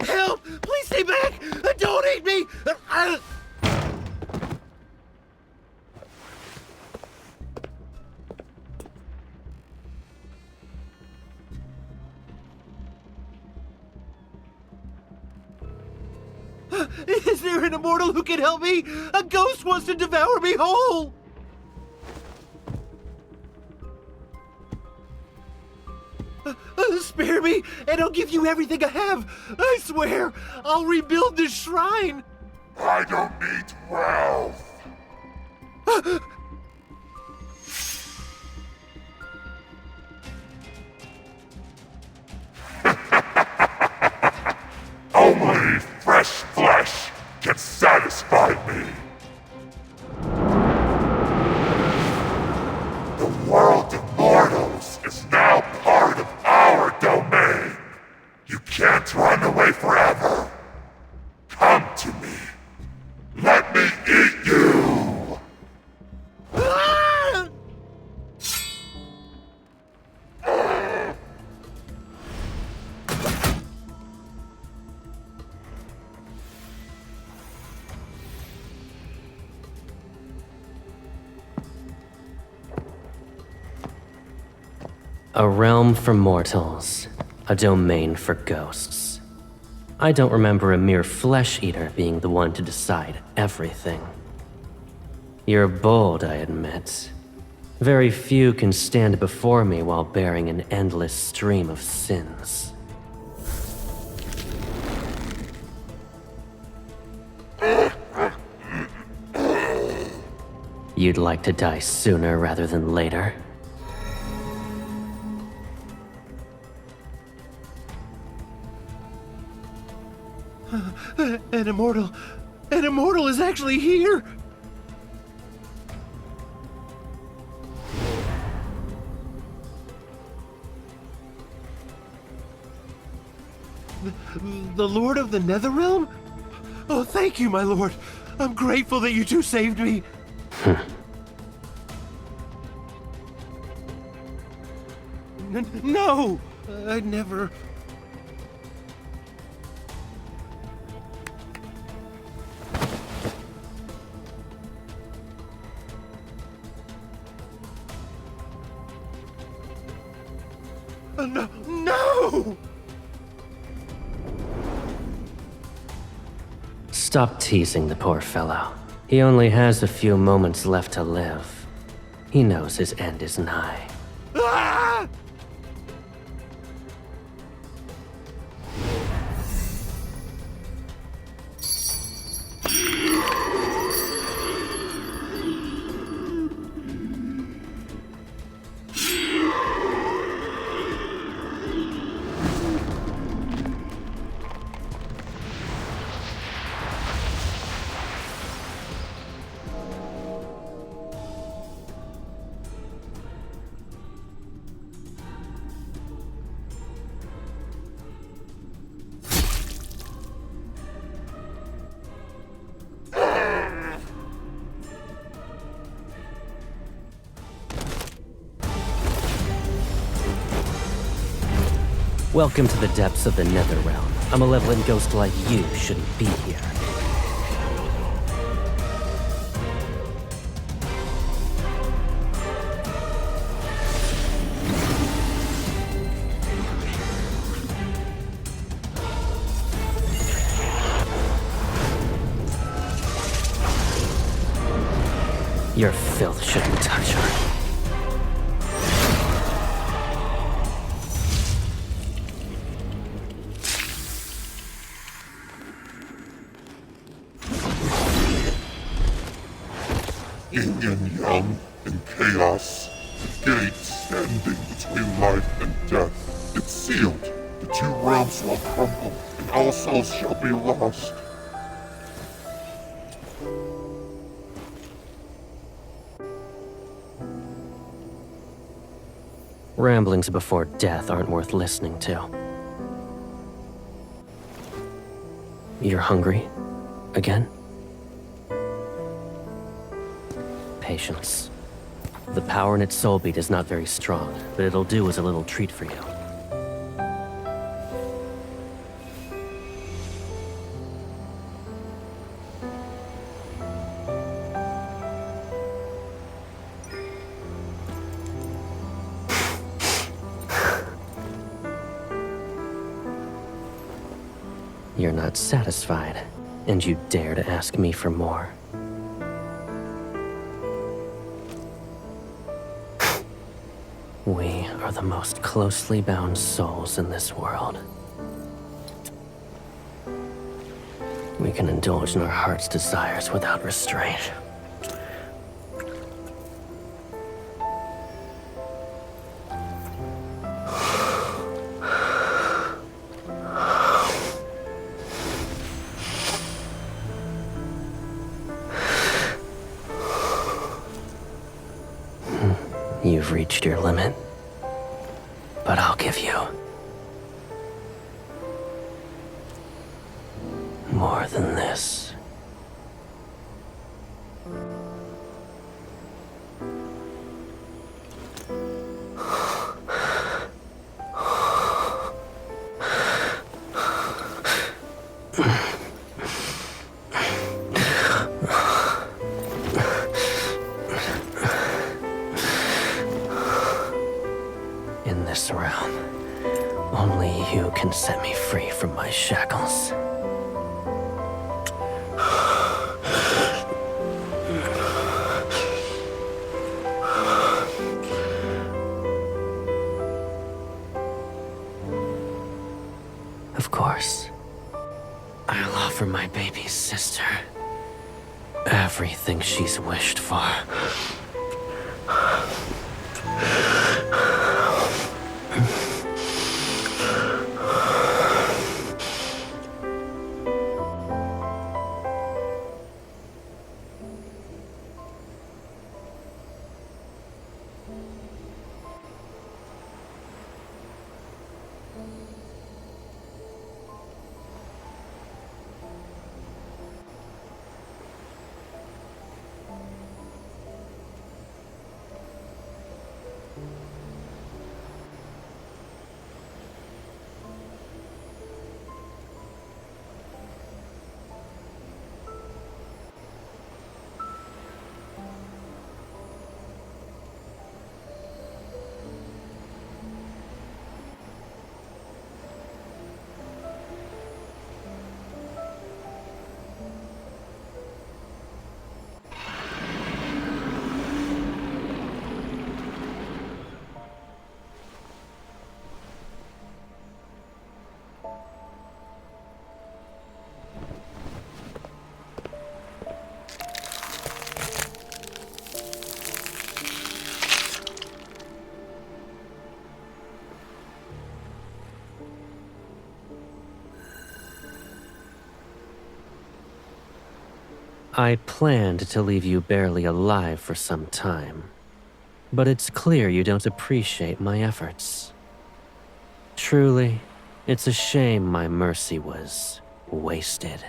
Help! Please stay back! Don't eat me! Is there an immortal who can help me? A ghost wants to devour me whole! Spare me, and I'll give you everything I have. I swear, I'll rebuild this shrine. I don't need wealth. Only fresh flesh can satisfy me. The world of mortals is now part of our domain. You can't run away forever. Come to me. Let me eat you! Ah! A realm for mortals, a domain for ghosts. I don't remember a mere flesh-eater being the one to decide everything. You're bold, I admit. Very few can stand before me while bearing an endless stream of sins. You'd like to die sooner rather than later? An immortal is actually here! The Lord of the Netherrealm? Oh, thank you, my lord. I'm grateful that you two saved me. No! I'd never... No! Stop teasing the poor fellow. He only has a few moments left to live. He knows his end is nigh. Ah! Welcome to the depths of the Netherrealm. A malevolent ghost like you shouldn't be here. Your filth shouldn't touch her. Yin and yang and chaos. The gate standing between life and death. It's sealed. The two realms will crumble, and all souls shall be lost. Ramblings before death aren't worth listening to. You're hungry? Again? Patience. The power in its soul beat is not very strong, but it'll do as a little treat for you. You're not satisfied, and you dare to ask me for more. We are the most closely bound souls in this world. We can indulge in our heart's desires without restraint. You've reached your limit, but I'll give you more than this. In this realm, only you can set me free from my shackles. Of course, I'll offer my baby's sister everything she's wished for. I planned to leave you barely alive for some time, but it's clear you don't appreciate my efforts. Truly, it's a shame my mercy was wasted.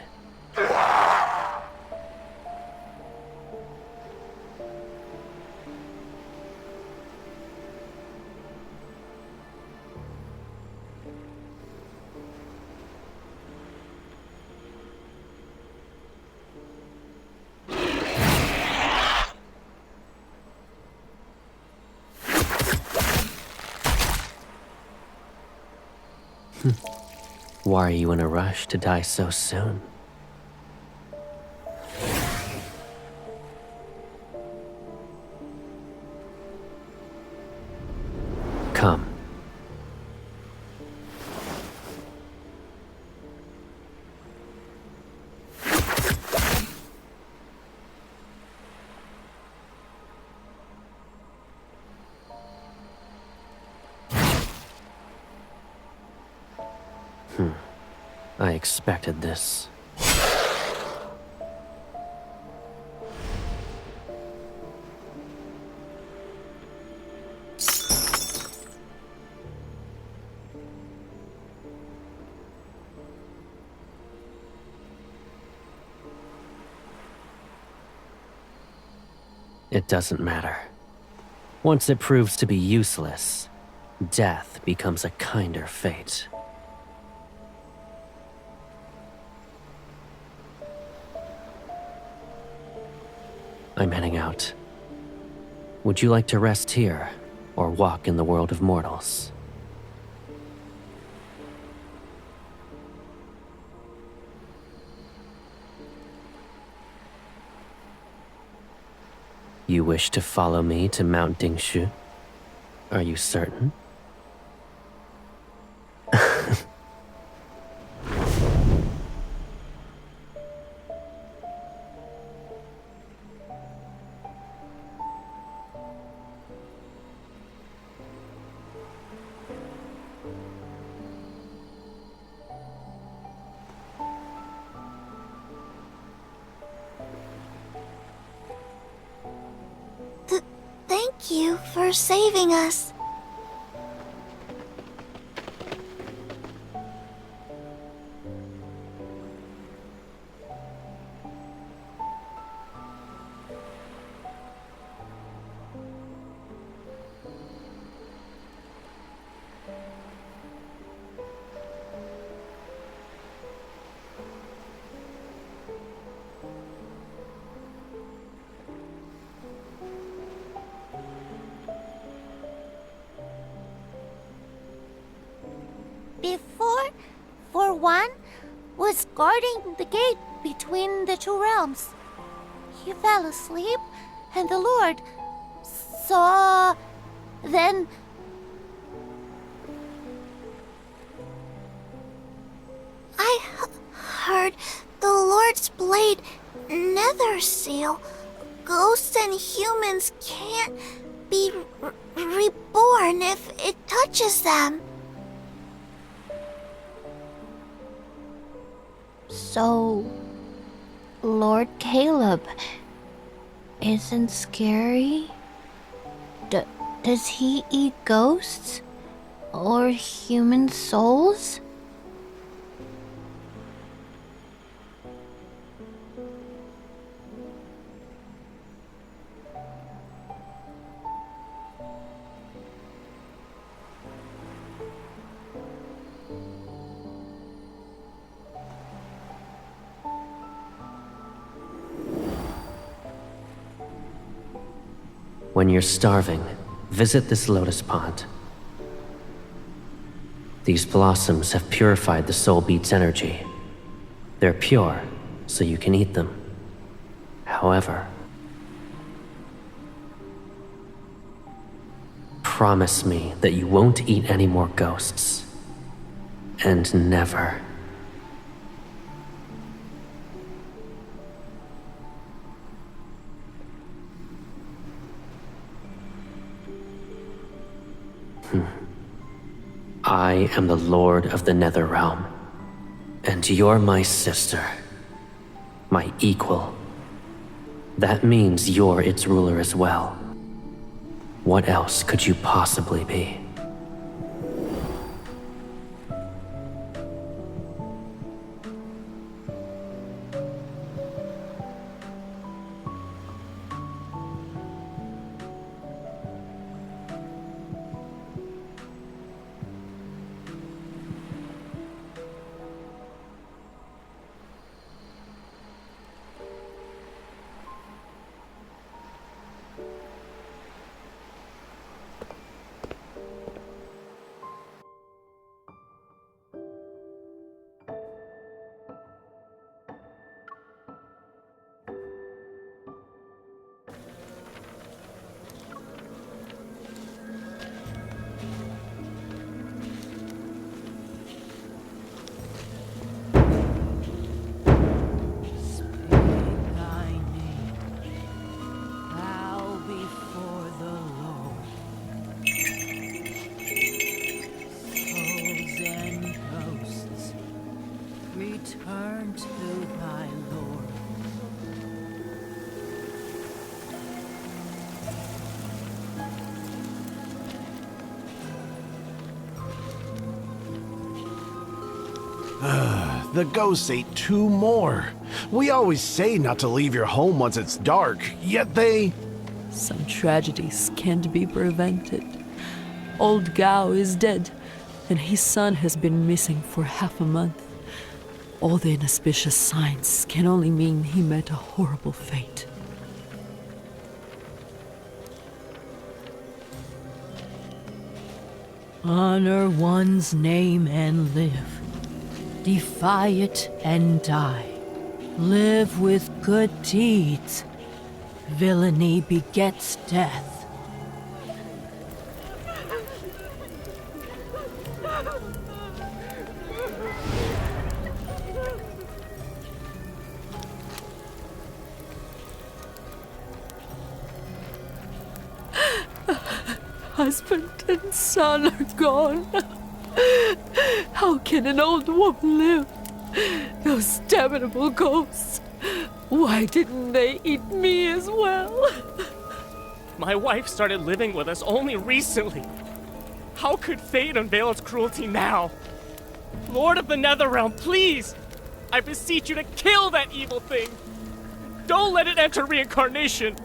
Why are you in a rush to die so soon? Come. I expected this. It doesn't matter. Once it proves to be useless, death becomes a kinder fate. I'm heading out. Would you like to rest here, or walk in the world of mortals? You wish to follow me to Mount Dingshu? Are you certain? Thank you for saving us. Before, for one, was guarding the gate between the two realms. He fell asleep, and the Lord saw. Then I heard the Lord's blade nether seal. Ghosts and humans can't be reborn if it touches them. So, Lord Caleb isn't scary? Does he eat ghosts? Or human souls? When you're starving, visit this lotus pond. These blossoms have purified the soul beat's energy. They're pure, so you can eat them. However, promise me that you won't eat any more ghosts. And never. I am the Lord of the Netherrealm, and you're my sister, my equal. That means you're its ruler as well. What else could you possibly be? Return to thy Lord. The ghosts ate two more. We always say not to leave your home once it's dark, yet they... Some tragedies can't be prevented. Old Gao is dead, and his son has been missing for half a month. All the inauspicious signs can only mean he met a horrible fate. Honor one's name and live. Defy it and die. Live with good deeds. Villainy begets death. Husband and son are gone. How can an old woman live? Those damnable ghosts. Why didn't they eat me as well? My wife started living with us only recently. How could fate unveil its cruelty now? Lord of the Netherrealm, please! I beseech you to kill that evil thing! Don't let it enter reincarnation!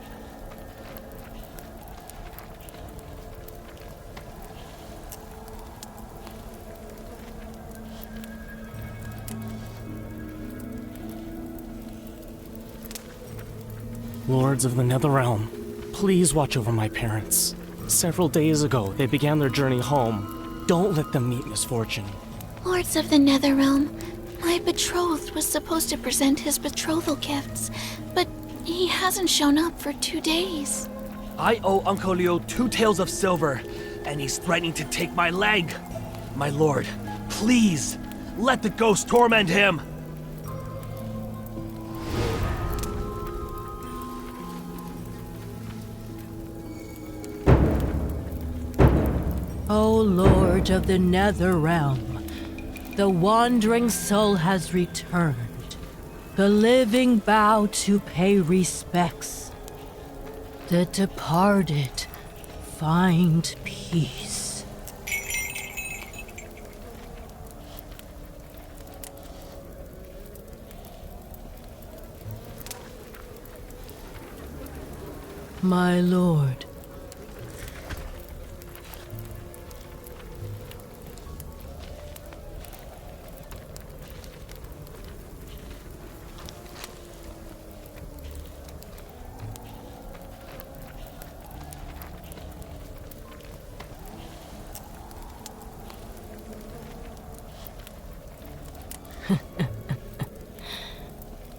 Lords of the Netherrealm, please watch over my parents. Several days ago, they began their journey home. Don't let them meet misfortune. Lords of the Netherrealm, my betrothed was supposed to present his betrothal gifts, but he hasn't shown up for 2 days. I owe Uncle Leo 2 taels of silver, and he's threatening to take my leg. My lord, please, let the ghost torment him. O Lord of the Netherrealm, the wandering soul has returned. The living bow to pay respects. The departed find peace. My lord,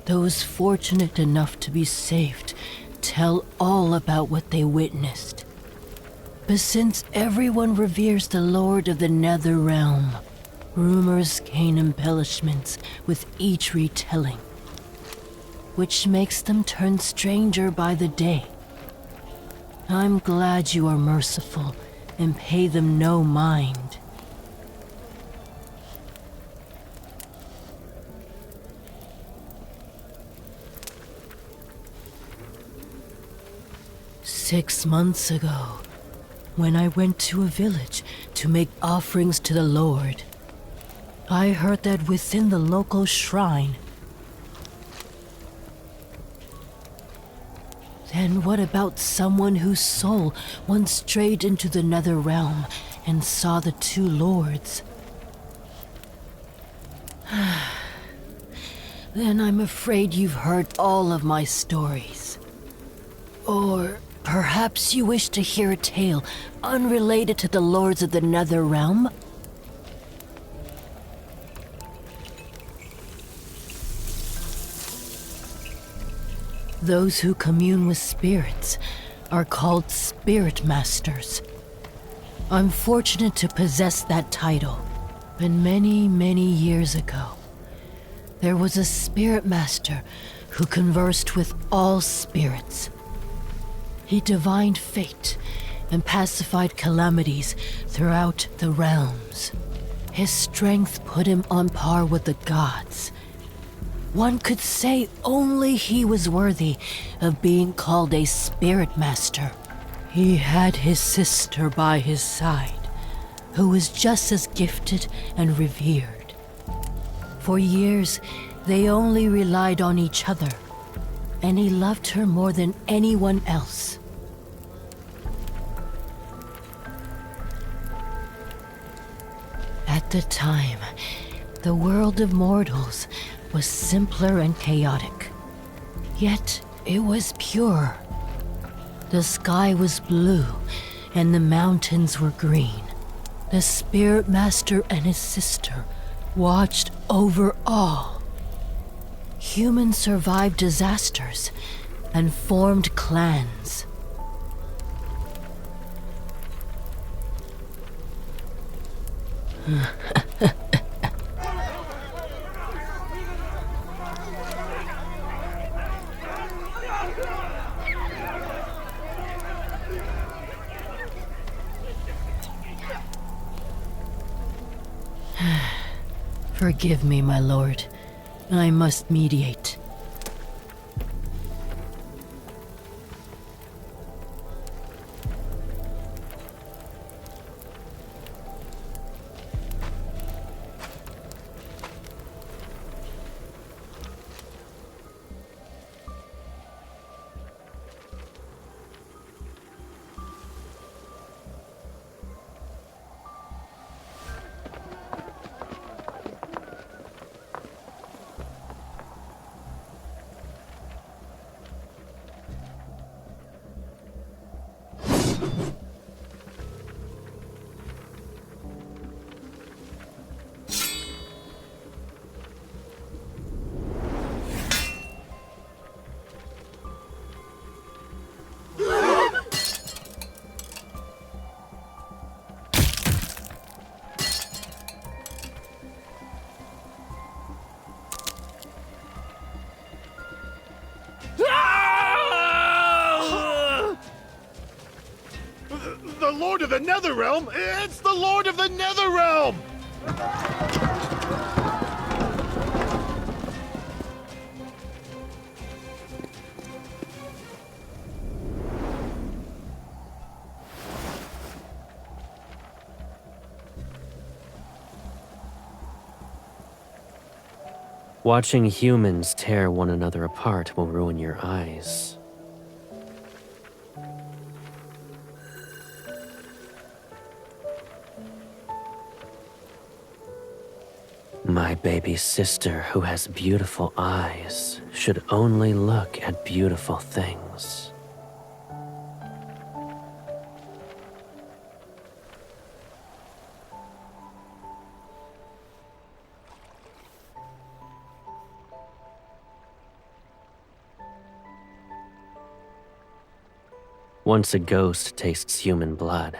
those fortunate enough to be saved tell all about what they witnessed. But since everyone reveres the Lord of the Netherrealm, rumors gain embellishments with each retelling, which makes them turn stranger by the day. I'm glad you are merciful and pay them no mind. "6 months ago, when I went to a village to make offerings to the Lord, I heard that within the local shrine..." Then what about someone whose soul once strayed into the Netherrealm and saw the 2 lords? Then I'm afraid you've heard all of my stories. Or perhaps you wish to hear a tale unrelated to the Lords of the Netherrealm? Those who commune with spirits are called Spirit Masters. I'm fortunate to possess that title. And many, many years ago, there was a Spirit Master who conversed with all spirits. He divined fate and pacified calamities throughout the realms. His strength put him on par with the gods. One could say only he was worthy of being called a Spirit Master. He had his sister by his side, who was just as gifted and revered. For years, they only relied on each other, and he loved her more than anyone else. At the time, the world of mortals was simpler and chaotic. Yet it was pure. The sky was blue, and the mountains were green. The Spirit Master and his sister watched over all. Humans survived disasters, and formed clans. Forgive me, my lord. I must mediate. The Lord of the Netherrealm? It's the Lord of the Netherrealm! Watching humans tear one another apart will ruin your eyes. My baby sister, who has beautiful eyes, should only look at beautiful things. Once a ghost tastes human blood,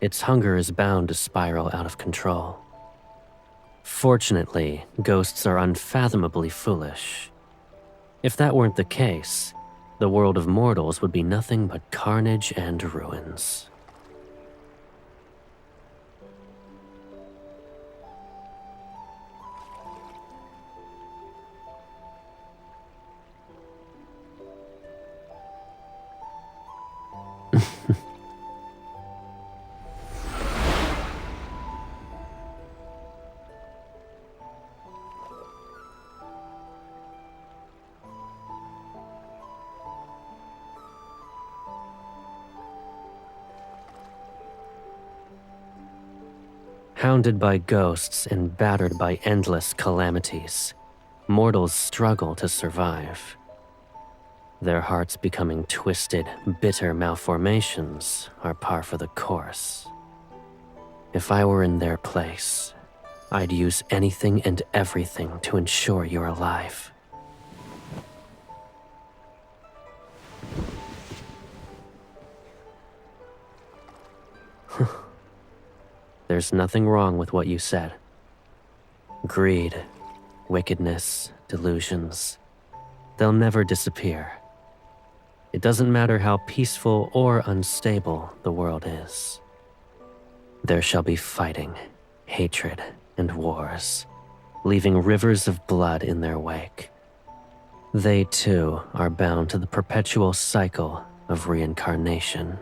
its hunger is bound to spiral out of control. Fortunately, ghosts are unfathomably foolish. If that weren't the case, the world of mortals would be nothing but carnage and ruins. Hounded by ghosts and battered by endless calamities, mortals struggle to survive. Their hearts becoming twisted, bitter malformations are par for the course. If I were in their place, I'd use anything and everything to ensure you're alive. There's nothing wrong with what you said. Greed, wickedness, delusions, they'll never disappear. It doesn't matter how peaceful or unstable the world is. There shall be fighting, hatred, and wars, leaving rivers of blood in their wake. They too are bound to the perpetual cycle of reincarnation.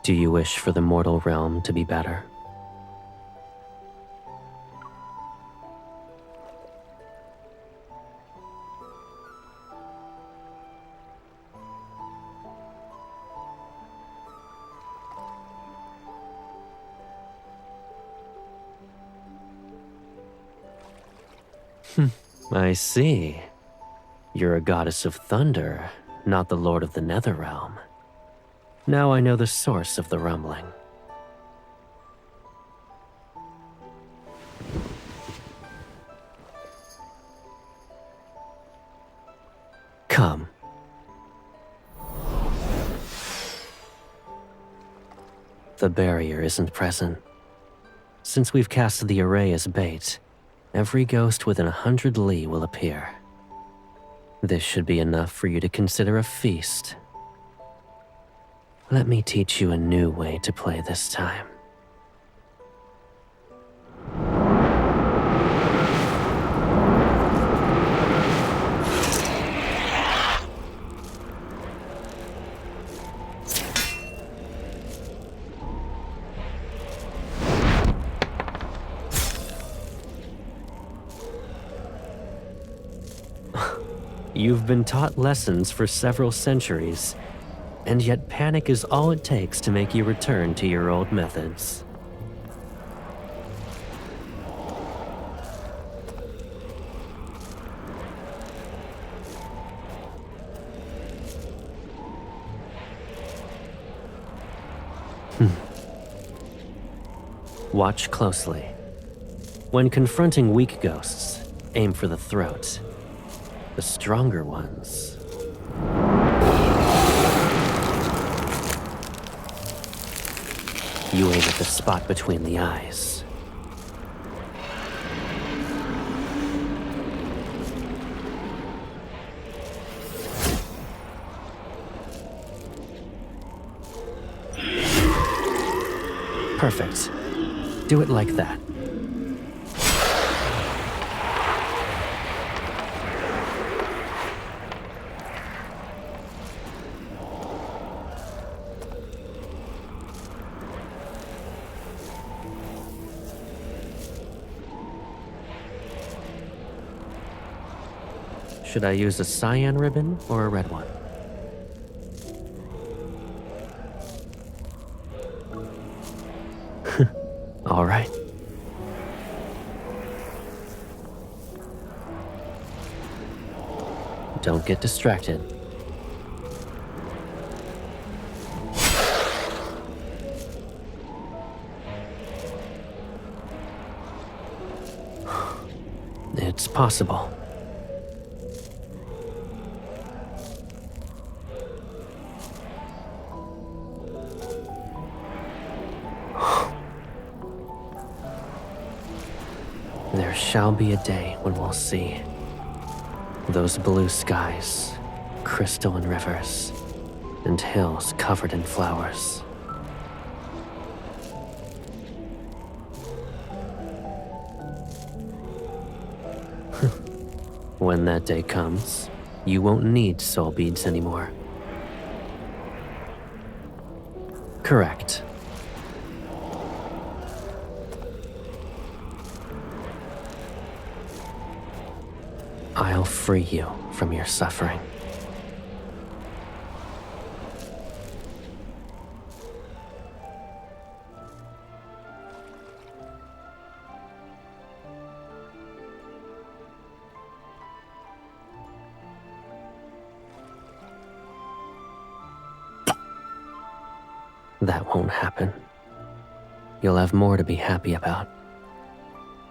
Do you wish for the mortal realm to be better? I see. You're a goddess of thunder, not the Lord of the Netherrealm. Now I know the source of the rumbling. Come. The barrier isn't present. Since we've cast the array as bait, every ghost within 100 li will appear. This should be enough for you to consider a feast. Let me teach you a new way to play this time. You've been taught lessons for several centuries, and yet panic is all it takes to make you return to your old methods. Watch closely. When confronting weak ghosts, aim for the throat. The stronger ones. You aim at the spot between the eyes. Perfect. Do it like that. Should I use a cyan ribbon or a red one? All right. Don't get distracted. It's possible. There shall be a day when we'll see those blue skies, crystalline rivers, and hills covered in flowers. When that day comes, you won't need soul beads anymore. Correct. I'll free you from your suffering. That won't happen. You'll have more to be happy about.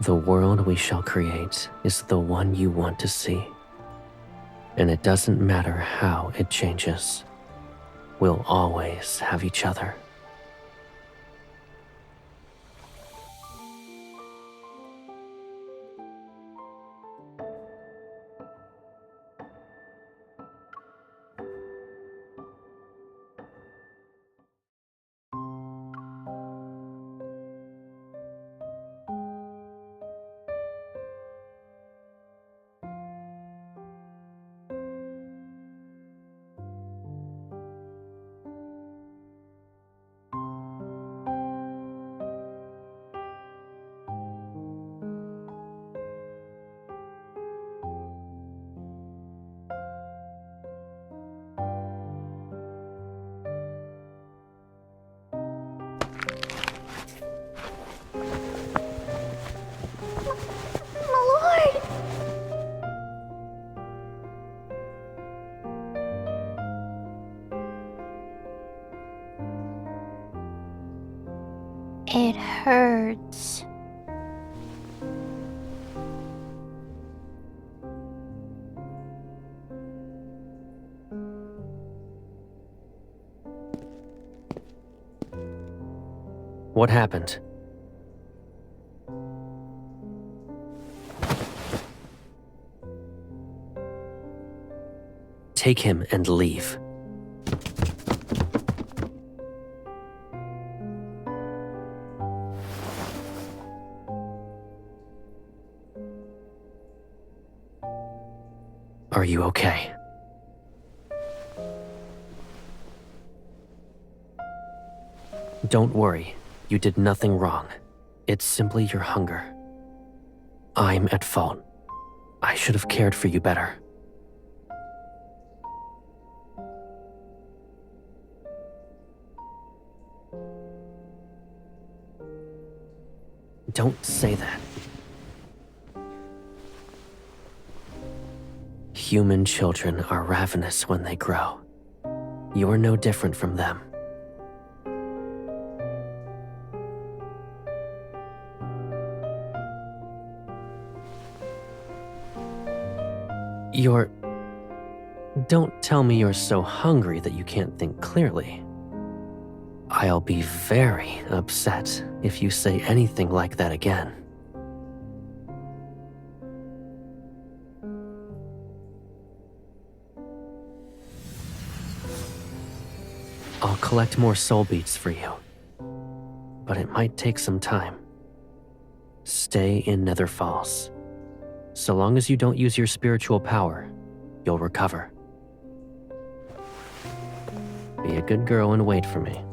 The world we shall create is the one you want to see. And it doesn't matter how it changes. We'll always have each other. It hurts. What happened? Take him and leave. Are you okay? Don't worry. You did nothing wrong. It's simply your hunger. I'm at fault. I should have cared for you better. Don't say that. Human children are ravenous when they grow. You're no different from them. Don't tell me you're so hungry that you can't think clearly. I'll be very upset if you say anything like that again. I'll collect more soul beats for you, but it might take some time. Stay in Nether Falls. So long as you don't use your spiritual power, you'll recover. Be a good girl and wait for me.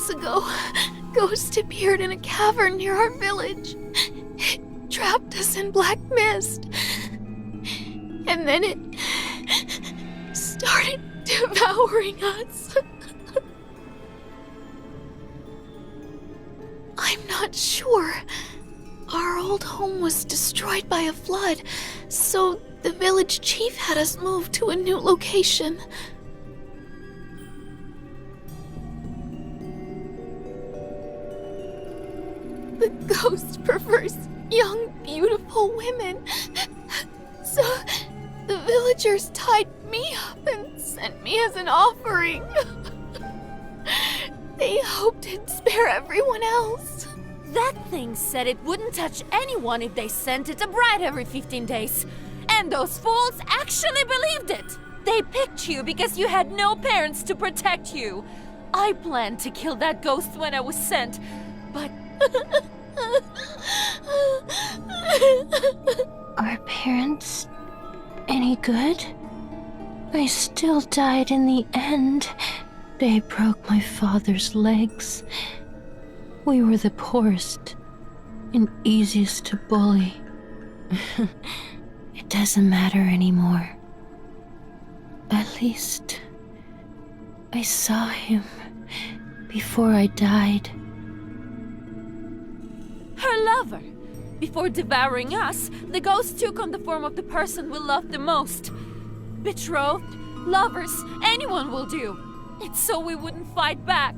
Ago, Ghost appeared in a cavern near our village. It trapped us in black mist. And then it started devouring us. I'm not sure. Our old home was destroyed by a flood, so the village chief had us move to a new location. The ghost prefers young, beautiful women. So the villagers tied me up and sent me as an offering. They hoped it'd spare everyone else. That thing said it wouldn't touch anyone if they sent it a bride every 15 days. And those fools actually believed it. They picked you because you had no parents to protect you. I planned to kill that ghost when I was sent, but... Are parents any good? I still died in the end. They broke my father's legs. We were the poorest and easiest to bully. It doesn't matter anymore. At least I saw him before I died. Her lover. Before devouring us, the ghost took on the form of the person we loved the most. Betrothed, lovers, anyone will do. It's so we wouldn't fight back.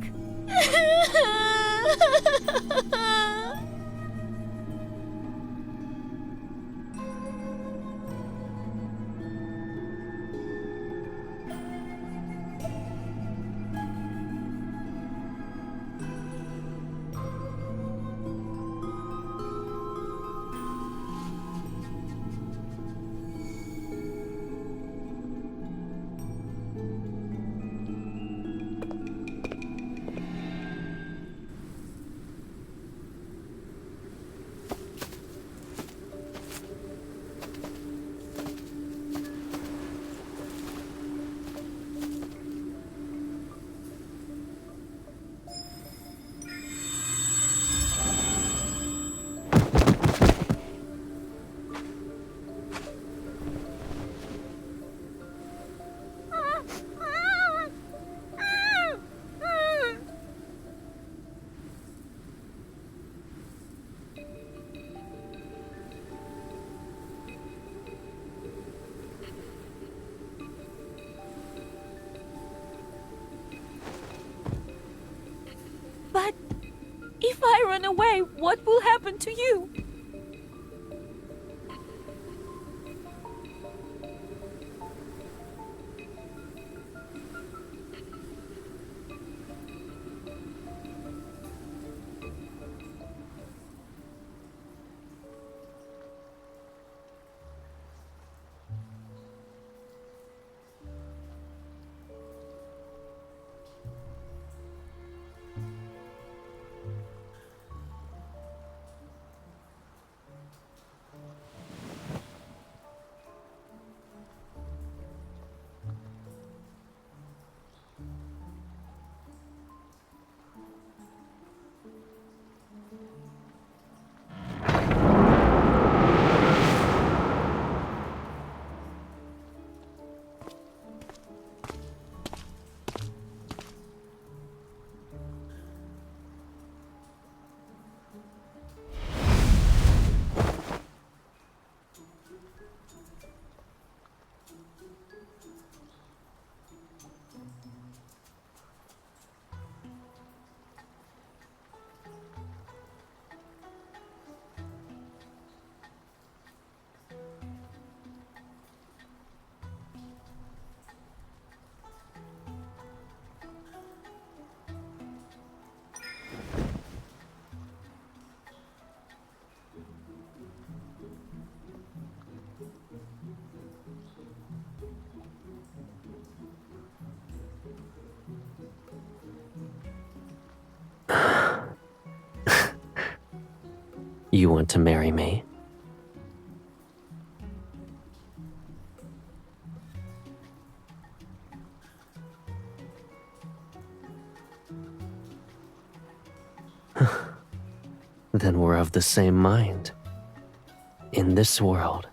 taken away, what will happen to you? You want to marry me? Then we're of the same mind. In this world,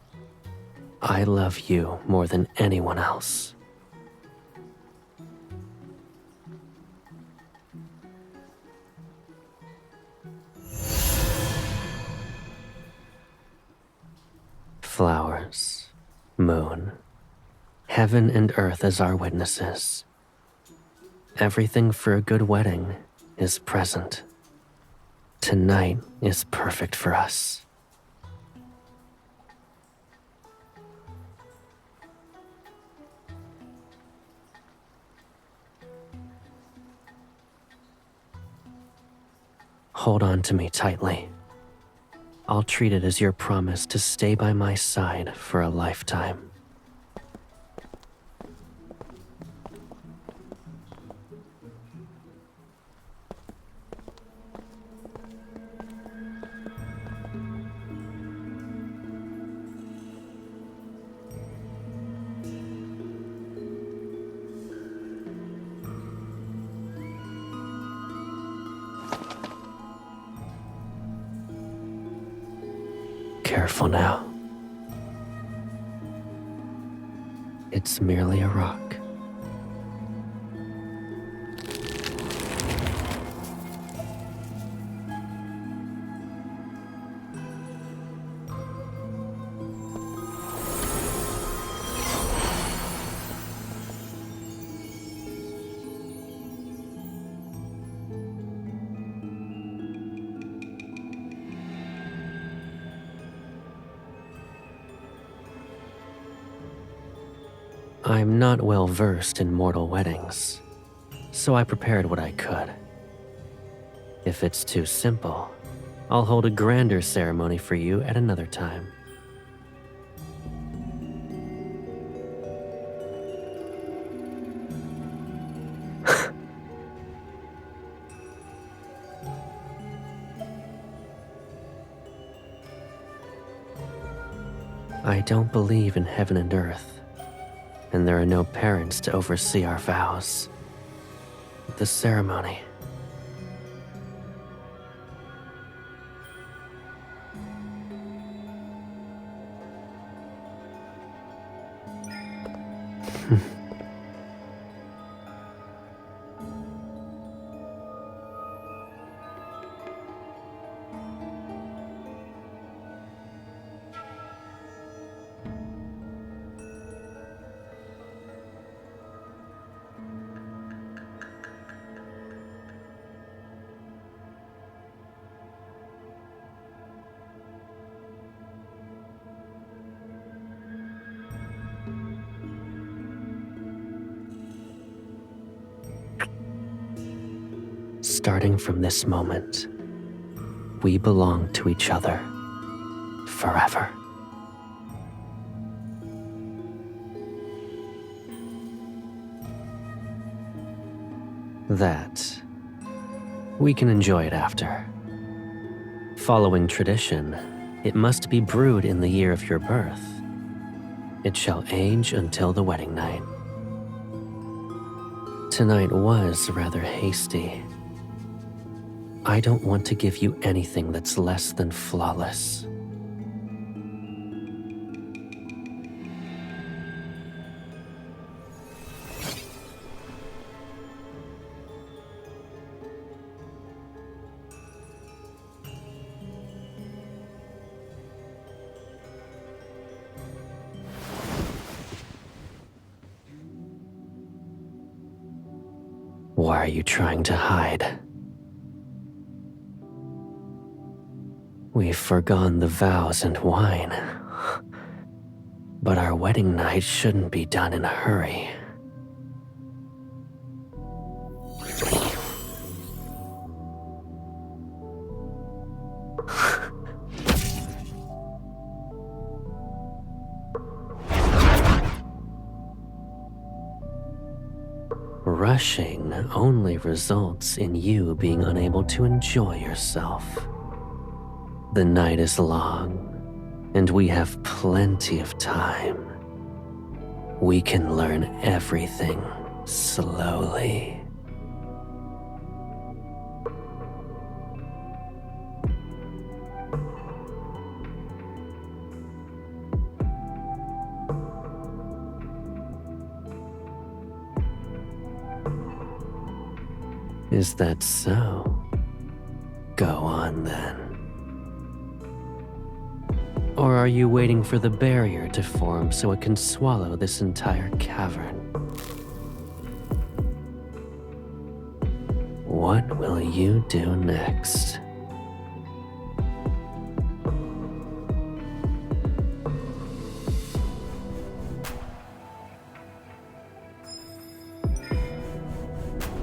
I love you more than anyone else. Flowers, moon, heaven and earth as our witnesses. Everything for a good wedding is present. Tonight is perfect for us. Hold on to me tightly. I'll treat it as your promise to stay by my side for a lifetime. Careful now. It's merely a rock. I'm not well versed in mortal weddings, so I prepared what I could. If it's too simple, I'll hold a grander ceremony for you at another time. I don't believe in heaven and earth, and there are no parents to oversee our vows. The ceremony. Starting from this moment, we belong to each other forever. That, we can enjoy it after. Following tradition, it must be brewed in the year of your birth. It shall age until the wedding night. Tonight was rather hasty. I don't want to give you anything that's less than flawless. Why are you trying to hide? We've forgone the vows and wine. But our wedding night shouldn't be done in a hurry. Rushing only results in you being unable to enjoy yourself. The night is long, and we have plenty of time. We can learn everything slowly. Is that so? Go on then. Or are you waiting for the barrier to form so it can swallow this entire cavern? What will you do next?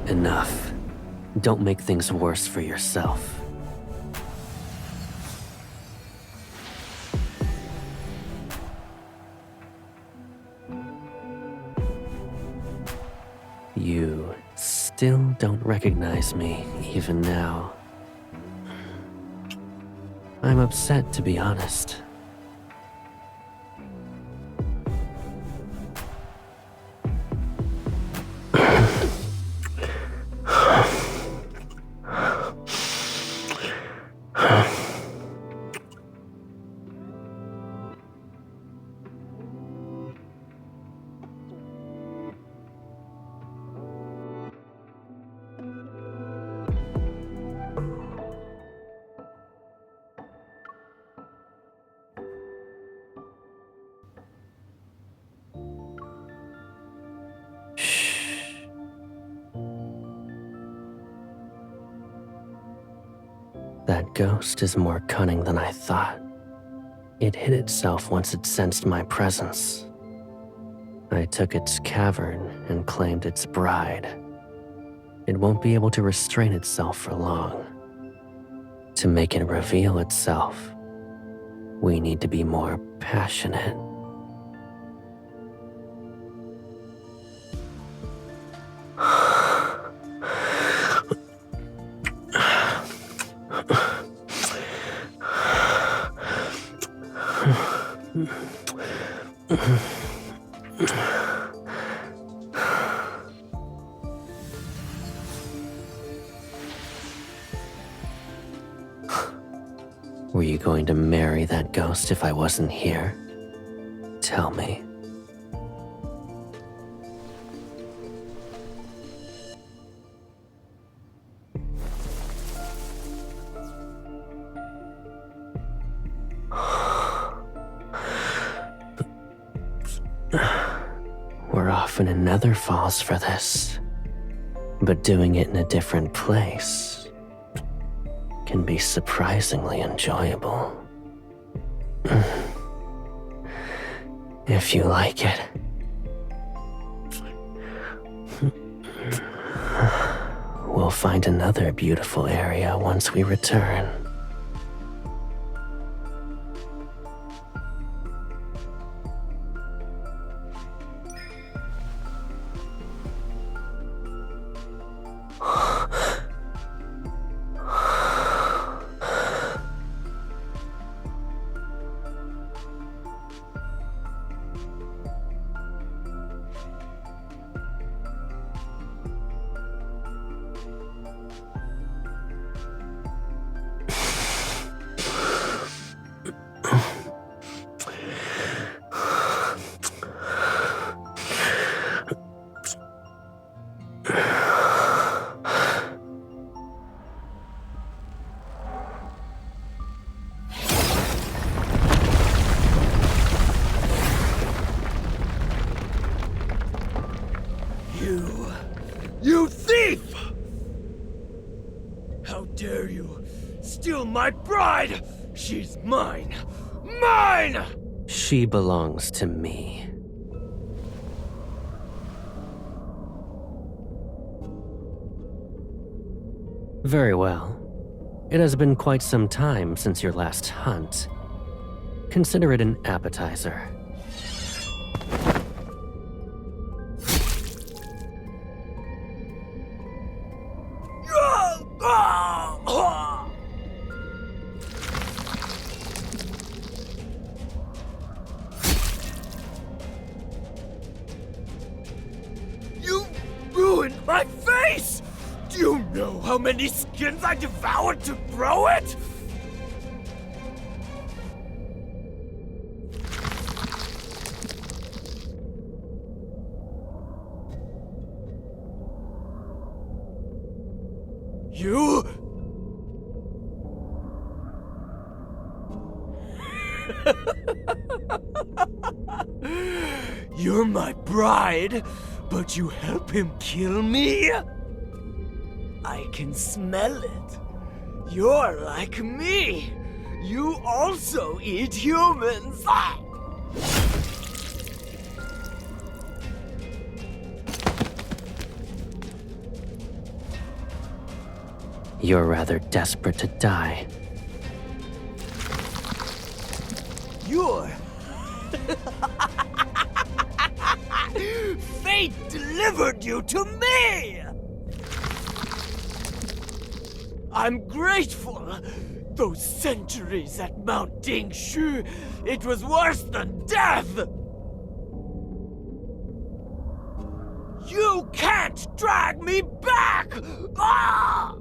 Enough. Don't make things worse for yourself. You still don't recognize me, even now. I'm upset, to be honest. That ghost is more cunning than I thought. It hid itself once it sensed my presence. I took its cavern and claimed its bride. It won't be able to restrain itself for long. To make it reveal itself, we need to be more passionate. Were you going to marry that ghost if I wasn't here? Tell me. We're off in another falls for this, but doing it in a different place can be surprisingly enjoyable. If you like it. We'll we'll find another beautiful area once we return. You thief! How dare you steal my bride? She's mine! Mine! She belongs to me. Very well. It has been quite some time since your last hunt. Consider it an appetizer. You ruined my face! Do you know how many skins I devoured to grow it? You? You're my bride, but you help him kill me? I can smell it. You're like me. You also eat humans. Ah! You're rather desperate to die. You're... Fate delivered you to me! I'm grateful. Those centuries at Mount Dingshu, it was worse than death! You can't drag me back! Ah!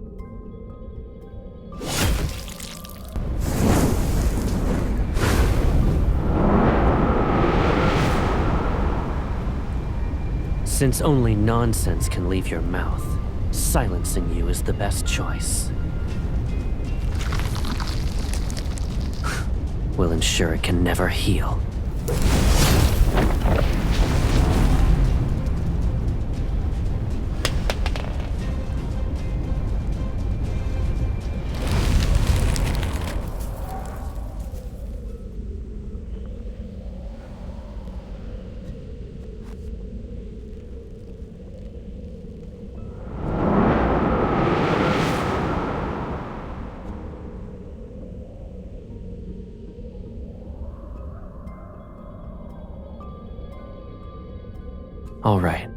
Since only nonsense can leave your mouth, silencing you is the best choice. We'll ensure it can never heal. All right.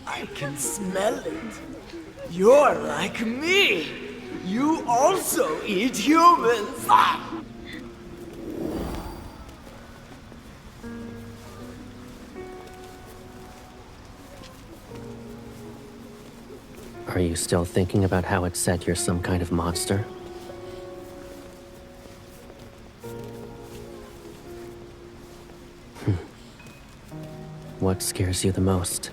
I can smell it. You're like me. You also eat humans. Ah! Are you still thinking about how it said you're some kind of monster? What scares you the most?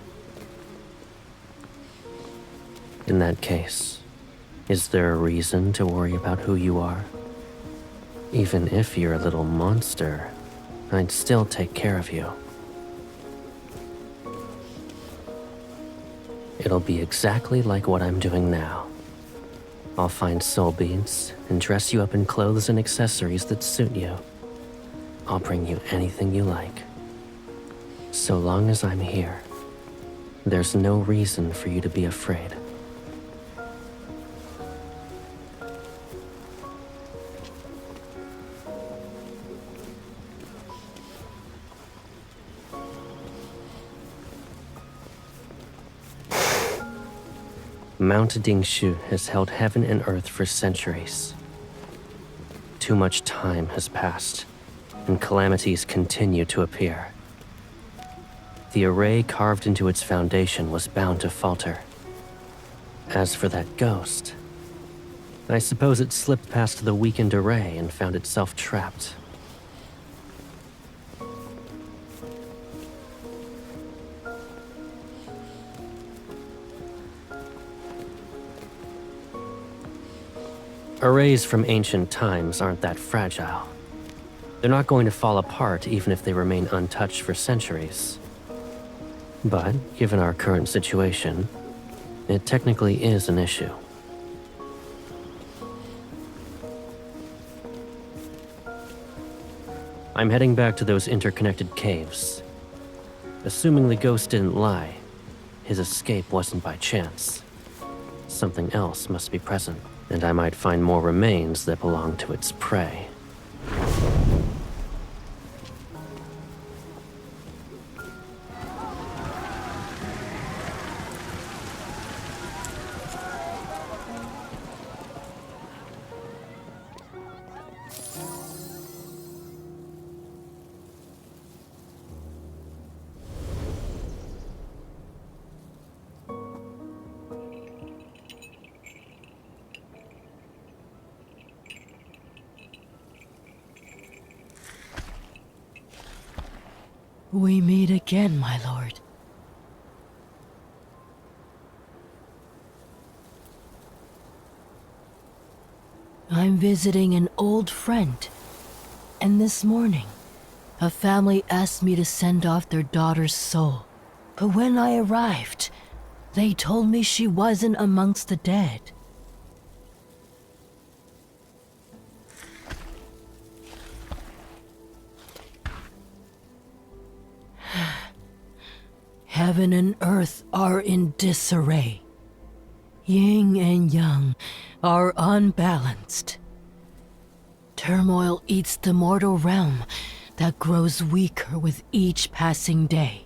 In that case, is there a reason to worry about who you are? Even if you're a little monster, I'd still take care of you. It'll be exactly like what I'm doing now. I'll find soul beads and dress you up in clothes and accessories that suit you. I'll bring you anything you like. So long as I'm here, there's no reason for you to be afraid. Mount Dingshu has held heaven and earth for centuries. Too much time has passed, and calamities continue to appear. The array carved into its foundation was bound to falter. As for that ghost, I suppose it slipped past the weakened array and found itself trapped. Arrays from ancient times aren't that fragile. They're not going to fall apart even if they remain untouched for centuries. But, given our current situation, it technically is an issue. I'm heading back to those interconnected caves. Assuming the ghost didn't lie, his escape wasn't by chance. Something else must be present, and I might find more remains that belong to its prey. We meet again, my lord. I'm visiting an old friend, and this morning, a family asked me to send off their daughter's soul. But when I arrived, they told me she wasn't amongst the dead. Heaven and earth are in disarray. Yin and yang are unbalanced. Turmoil eats the mortal realm that grows weaker with each passing day.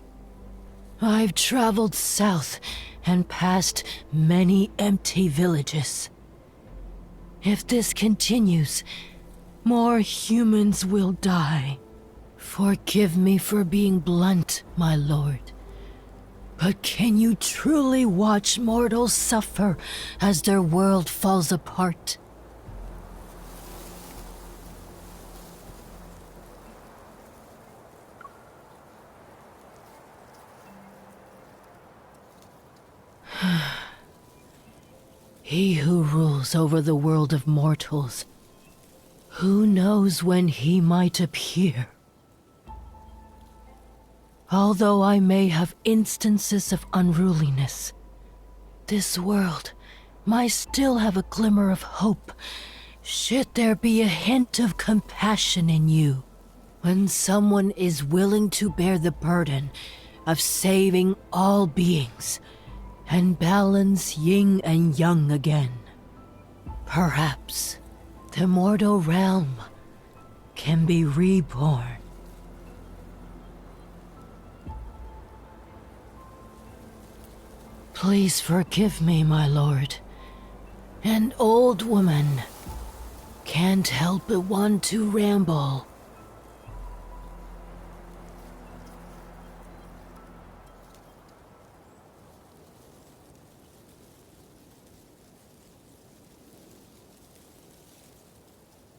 I've traveled south and past many empty villages. If this continues, more humans will die. Forgive me for being blunt, my lord. But can you truly watch mortals suffer as their world falls apart? He who rules over the world of mortals, who knows when he might appear? Although I may have instances of unruliness, this world might still have a glimmer of hope, should there be a hint of compassion in you. When someone is willing to bear the burden of saving all beings and balance yin and yang again, perhaps the mortal realm can be reborn. Please forgive me, my lord. An old woman can't help but want to ramble.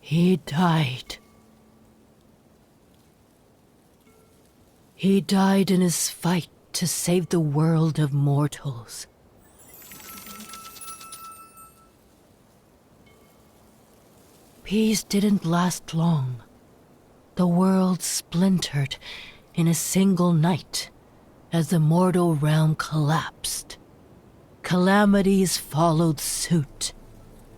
He died. He died in his fight to save the world of mortals. Peace didn't last long. The world splintered in a single night as the mortal realm collapsed. Calamities followed suit.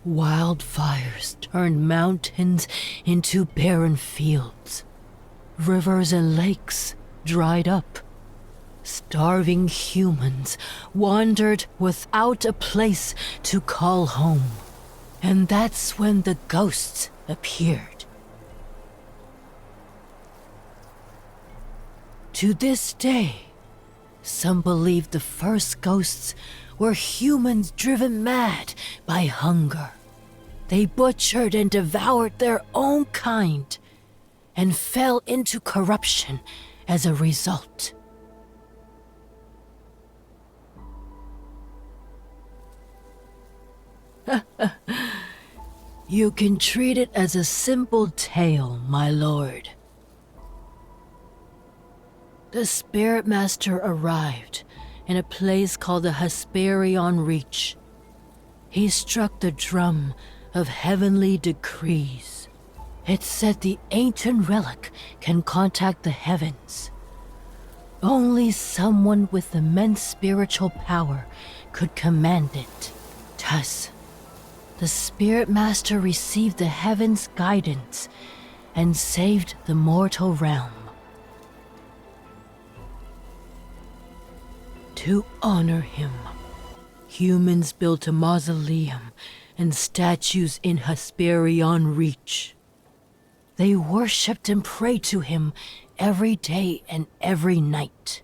Wildfires turned mountains into barren fields. Rivers and lakes dried up. Starving humans wandered without a place to call home. And that's when the ghosts appeared. To this day, some believe the first ghosts were humans driven mad by hunger. They butchered and devoured their own kind and fell into corruption as a result. You can treat it as a simple tale, my lord. The Spirit Master arrived in a place called the Hesperion Reach. He struck the drum of heavenly decrees. It said the ancient relic can contact the heavens. Only someone with immense spiritual power could command it. Thus, the Spirit Master received the heavens' guidance and saved the mortal realm. To honor him, humans built a mausoleum and statues in Hesperion Reach. They worshipped and prayed to him every day and every night.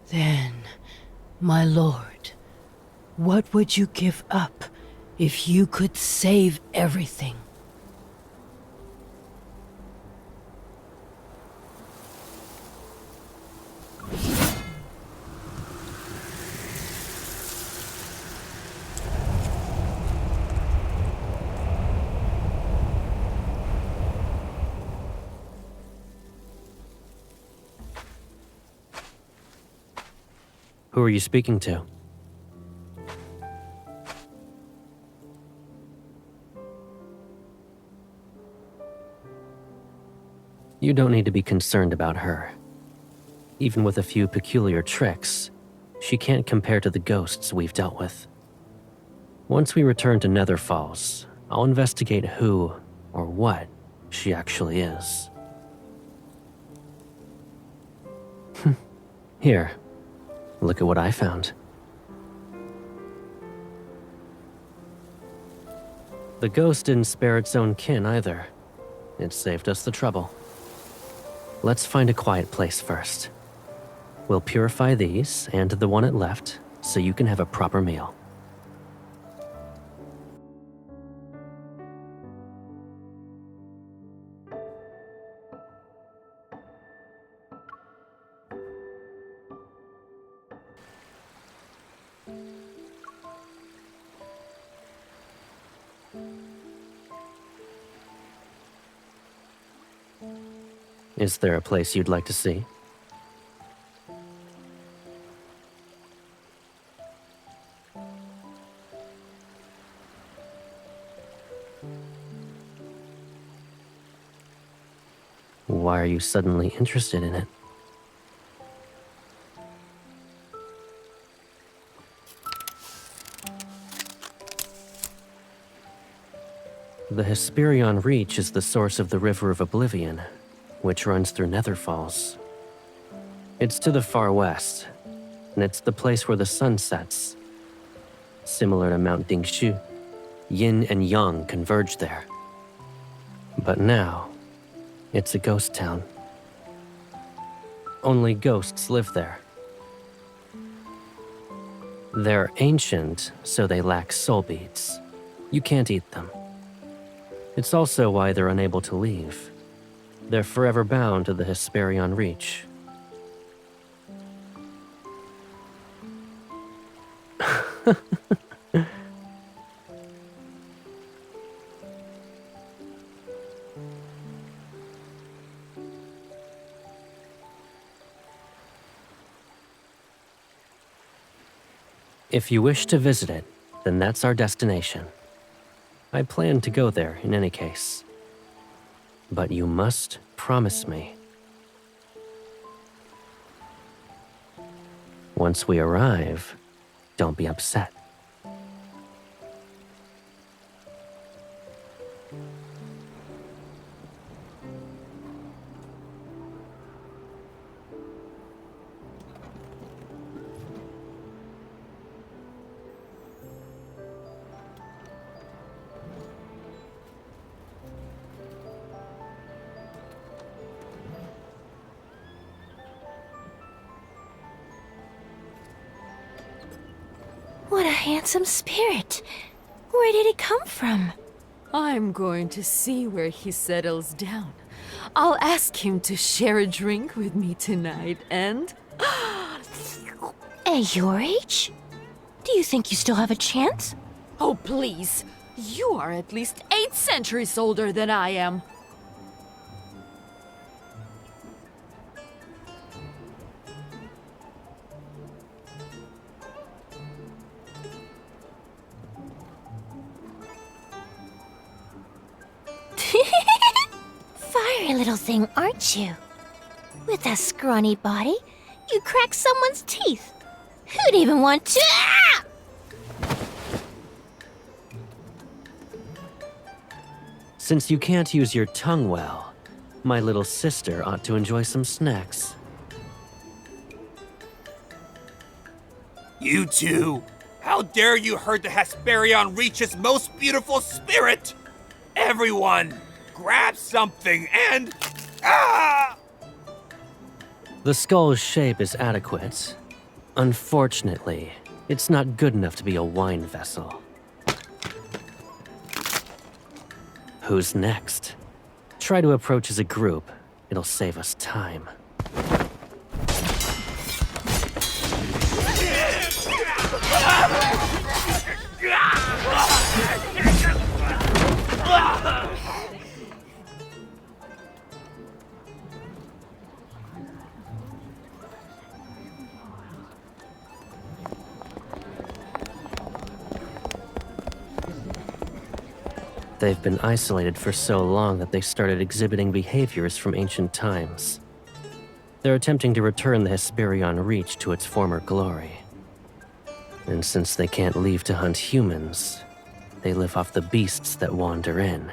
Then, my lord, what would you give up if you could save everything? Who are you speaking to? You don't need to be concerned about her. Even with a few peculiar tricks, she can't compare to the ghosts we've dealt with. Once we return to Nether Falls, I'll investigate who or what she actually is. Here, look at what I found. The ghost didn't spare its own kin either. It saved us the trouble. Let's find a quiet place first. We'll purify these and the one it left so you can have a proper meal. Is there a place you'd like to see? Why are you suddenly interested in it? The Hesperion Reach is the source of the River of Oblivion, which runs through Nether Falls. It's to the far west, and it's the place where the sun sets. Similar to Mount Dingshu, yin and yang converge there. But now, it's a ghost town. Only ghosts live there. They're ancient, so they lack soul beads. You can't eat them. It's also why they're unable to leave. They're forever bound to the Hesperion Reach. If you wish to visit it, then that's our destination. I plan to go there in any case. But you must promise me. Once we arrive, don't be upset. What a handsome spirit. Where did he come from? I'm going to see where he settles down. I'll ask him to share a drink with me tonight, and... At your age? Do you think you still have a chance? Oh, please. You are at least 8 centuries older than I am. Fiery little thing, aren't you? With that scrawny body, you crack someone's teeth. Who'd even want to... Ah! Since you can't use your tongue well, my little sister ought to enjoy some snacks. You two! How dare you hurt the Hesperion Reach's most beautiful spirit! Everyone, grab something and... Ah! The skull's shape is adequate. Unfortunately, it's not good enough to be a wine vessel. Who's next? Try to approach as a group. It'll save us time. They've been isolated for so long that they started exhibiting behaviors from ancient times. They're attempting to return the Hesperion Reach to its former glory. And since they can't leave to hunt humans, they live off the beasts that wander in.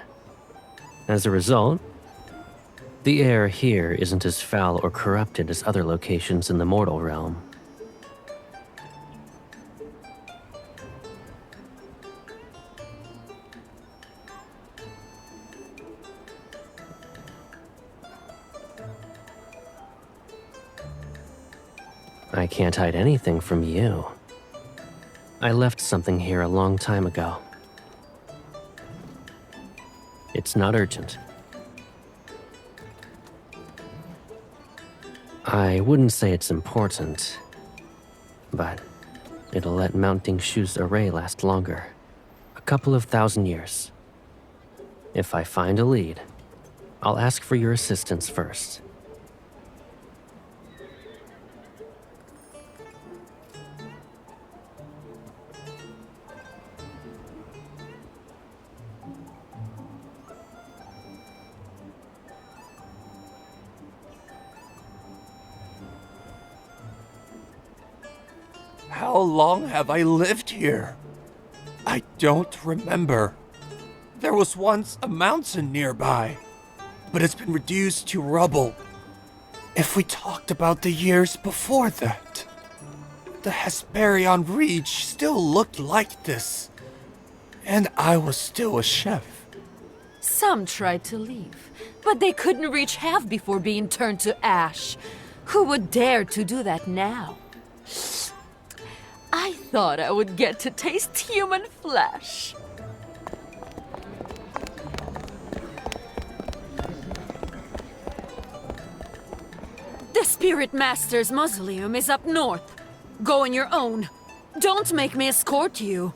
As a result, the air here isn't as foul or corrupted as other locations in the mortal realm. I can't hide anything from you. I left something here a long time ago. It's not urgent. I wouldn't say it's important, but it'll let mounting Shu's array last longer. A couple of 1,000 years. If I find a lead, I'll ask for your assistance first. How long have I lived here? I don't remember. There was once a mountain nearby, but it's been reduced to rubble. If we talked about the years before that, the Hesperion Reach still looked like this, and I was still a chef. Some tried to leave, but they couldn't reach half before being turned to ash. Who would dare to do that now? I thought I would get to taste human flesh. The Spirit Master's mausoleum is up north. Go on your own. Don't make me escort you.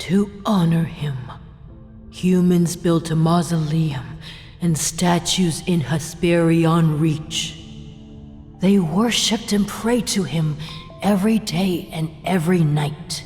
To honor him, humans built a mausoleum and statues in Hesperion Reach. They worshipped and prayed to him every day and every night.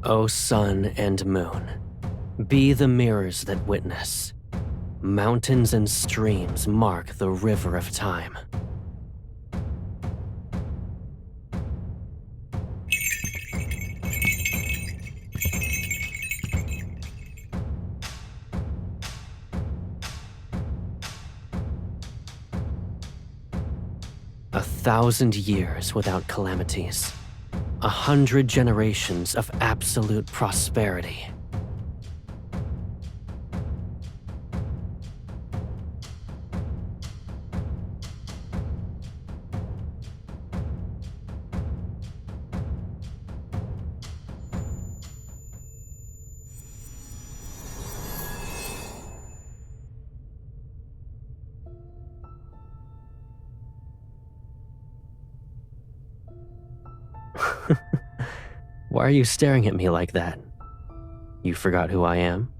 O sun and moon, be the mirrors that witness. Mountains and streams mark the river of time. A 1,000 years without calamities. 100 generations of absolute prosperity. Why are you staring at me like that? You forgot who I am?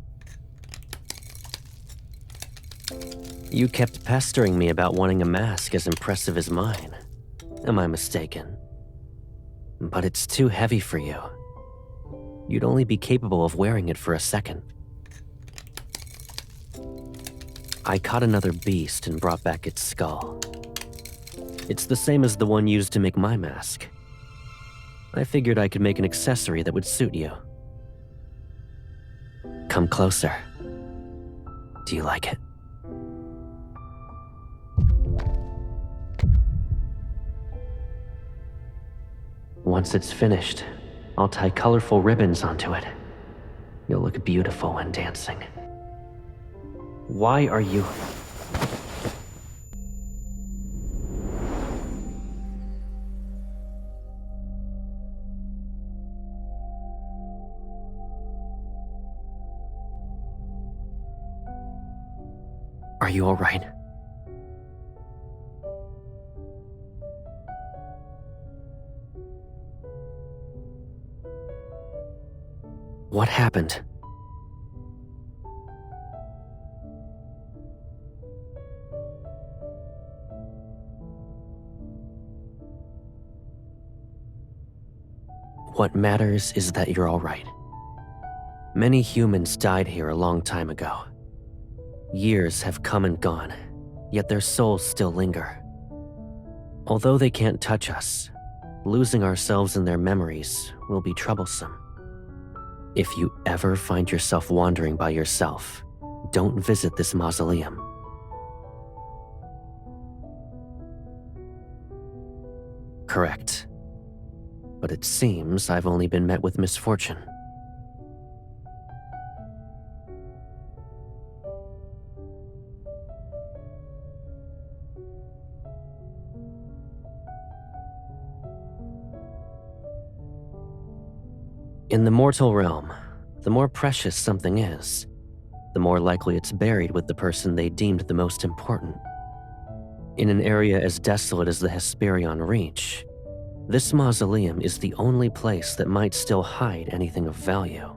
You kept pestering me about wanting a mask as impressive as mine. Am I mistaken? But it's too heavy for you. You'd only be capable of wearing it for a second. I caught another beast and brought back its skull. It's the same as the one used to make my mask. I figured I could make an accessory that would suit you. Come closer. Do you like it? Once it's finished, I'll tie colorful ribbons onto it. You'll look beautiful when dancing. Why are you... Are you all right? What happened? What matters is that you're all right. Many humans died here a long time ago. Years have come and gone, yet their souls still linger. Although they can't touch us, losing ourselves in their memories will be troublesome. If you ever find yourself wandering by yourself, don't visit this mausoleum. Correct. But it seems I've only been met with misfortune. In the mortal realm, the more precious something is, the more likely it's buried with the person they deemed the most important. In an area as desolate as the Hesperion Reach, this mausoleum is the only place that might still hide anything of value.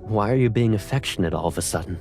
Why are you being affectionate all of a sudden?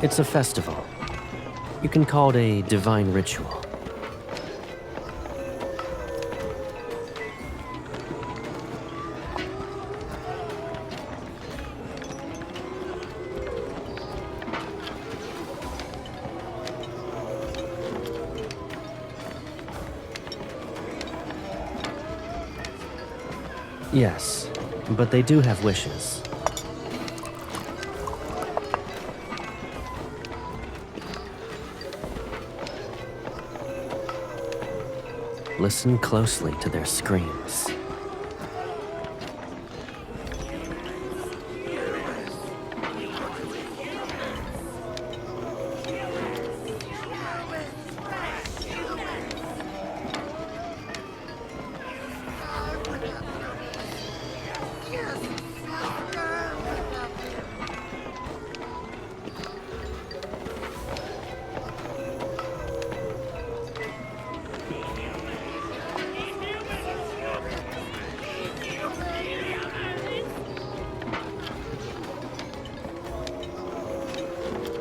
It's a festival. You can call it a divine ritual. Yes, but they do have wishes. Listen closely to their screams.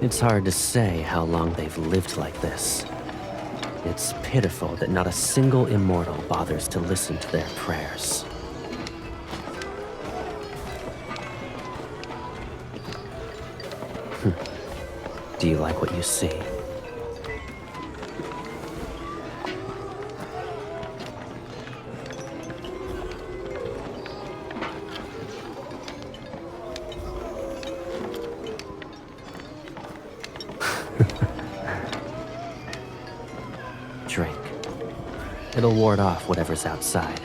It's hard to say how long they've lived like this. It's pitiful that not a single immortal bothers to listen to their prayers. Do you like what you see? Drink. It'll ward off whatever's outside.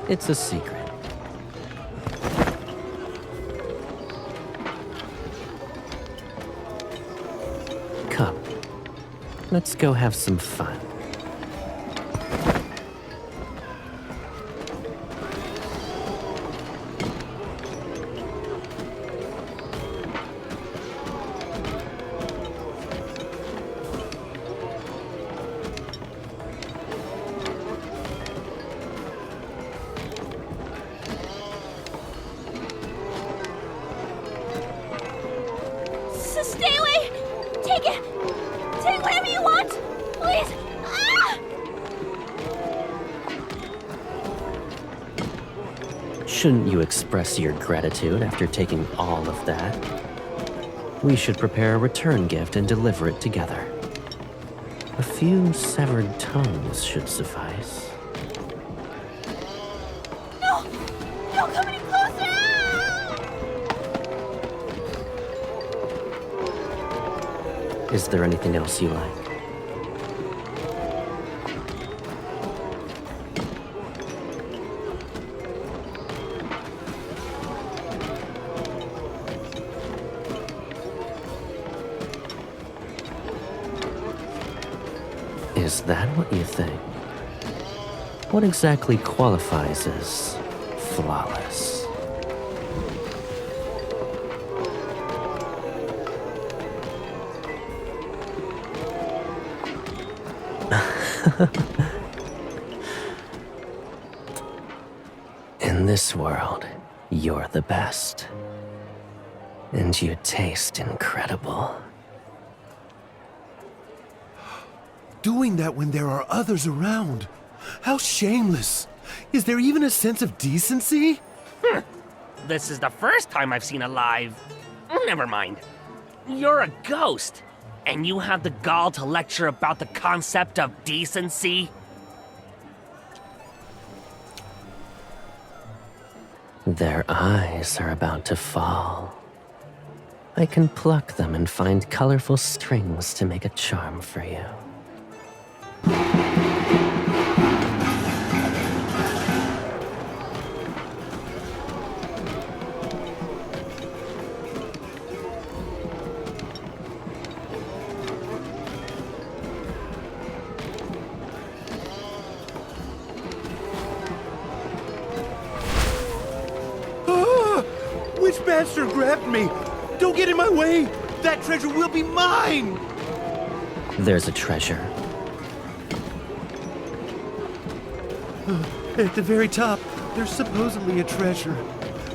It's a secret. Come. Let's go have some fun. Stay away! Take it! Take whatever you want! Please! Ah! Shouldn't you express your gratitude after taking all of that? We should prepare a return gift and deliver it together. A few severed tongues should suffice. No! Don't come any closer! Ah! Is there anything else you like? Is that what you think? What exactly qualifies as flawless? In this world, you're the best. And you taste incredible. Doing that when there are others around. How shameless. Is there even a sense of decency? This is the first time I've seen a live. Never mind. You're a ghost, and you have the gall to lecture about the concept of decency? Their eyes are about to fall. I can pluck them and find colorful strings to make a charm for you. Which bastard grabbed me? Don't get in my way! That treasure will be mine! There's a treasure. At the very top, there's supposedly a treasure.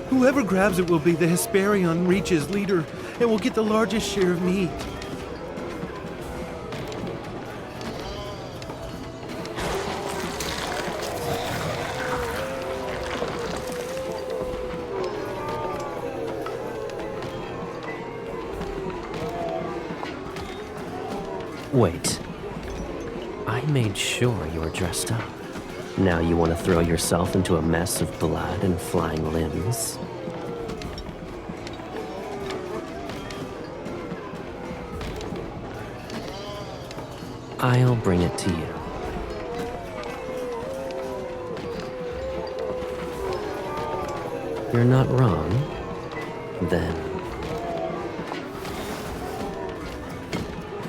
Whoever grabs it will be the Hesperion Reach's leader and will get the largest share of meat. Wait. I made sure you were dressed up. Now you want to throw yourself into a mess of blood and flying limbs? I'll bring it to you. You're not wrong. Then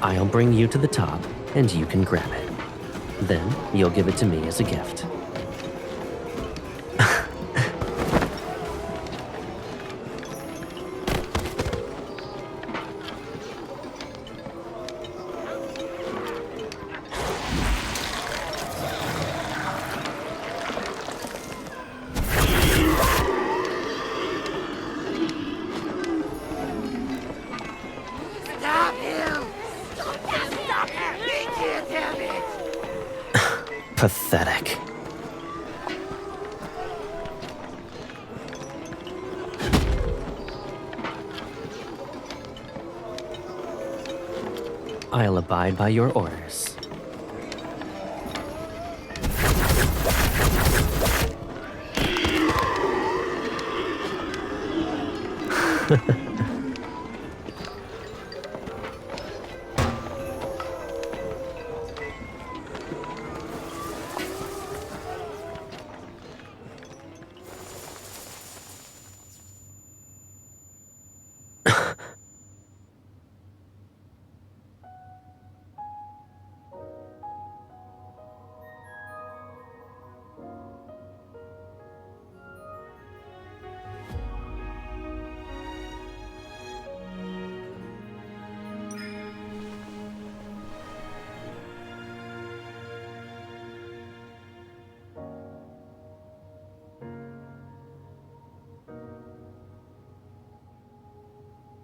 I'll bring you to the top, and you can grab it. Then you'll give it to me as a gift. Stop him! Stop him! He can't have it! Pathetic. I'll abide by your orders.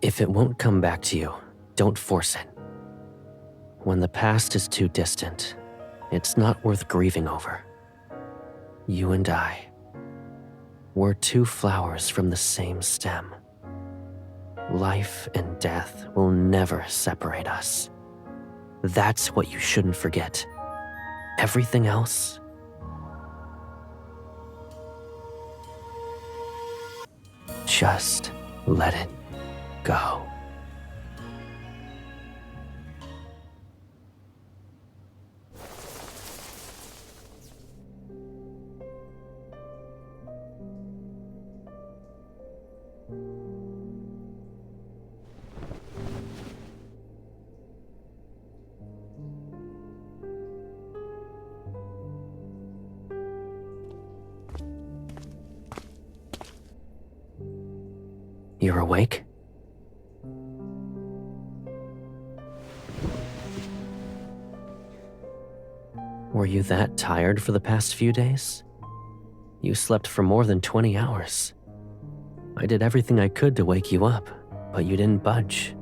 If it won't come back to you, don't force it. When the past is too distant, it's not worth grieving over. You and I, we're two flowers from the same stem. Life and death will never separate us. That's what you shouldn't forget. Everything else, just let it go. You're awake? Were you that tired for the past few days? You slept for more than 20 hours. I did everything I could to wake you up, but you didn't budge.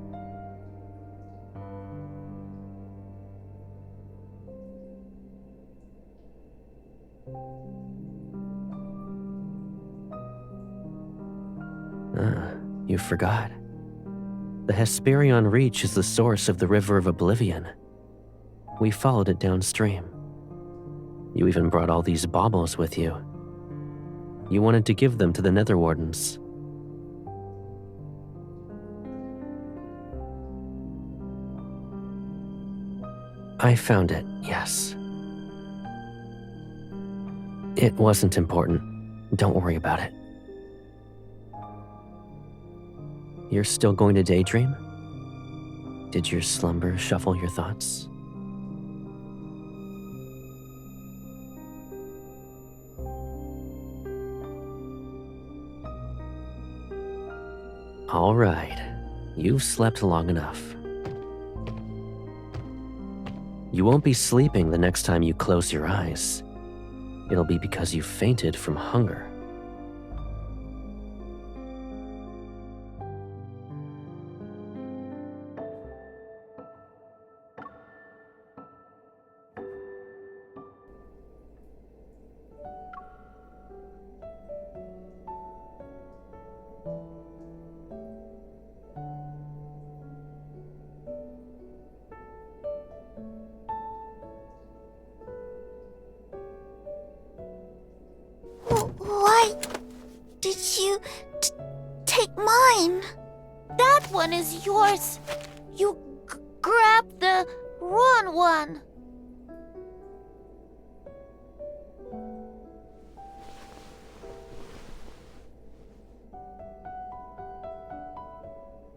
You forgot. The Hesperion Reach is the source of the River of Oblivion. We followed it downstream. You even brought all these baubles with you. You wanted to give them to the Nether Wardens. I found it, yes. It wasn't important. Don't worry about it. You're still going to daydream? Did your slumber shuffle your thoughts? All right, you've slept long enough. You won't be sleeping the next time you close your eyes. it'll be because you fainted from hunger. Why did you take mine? That one is yours. You grabbed the wrong one.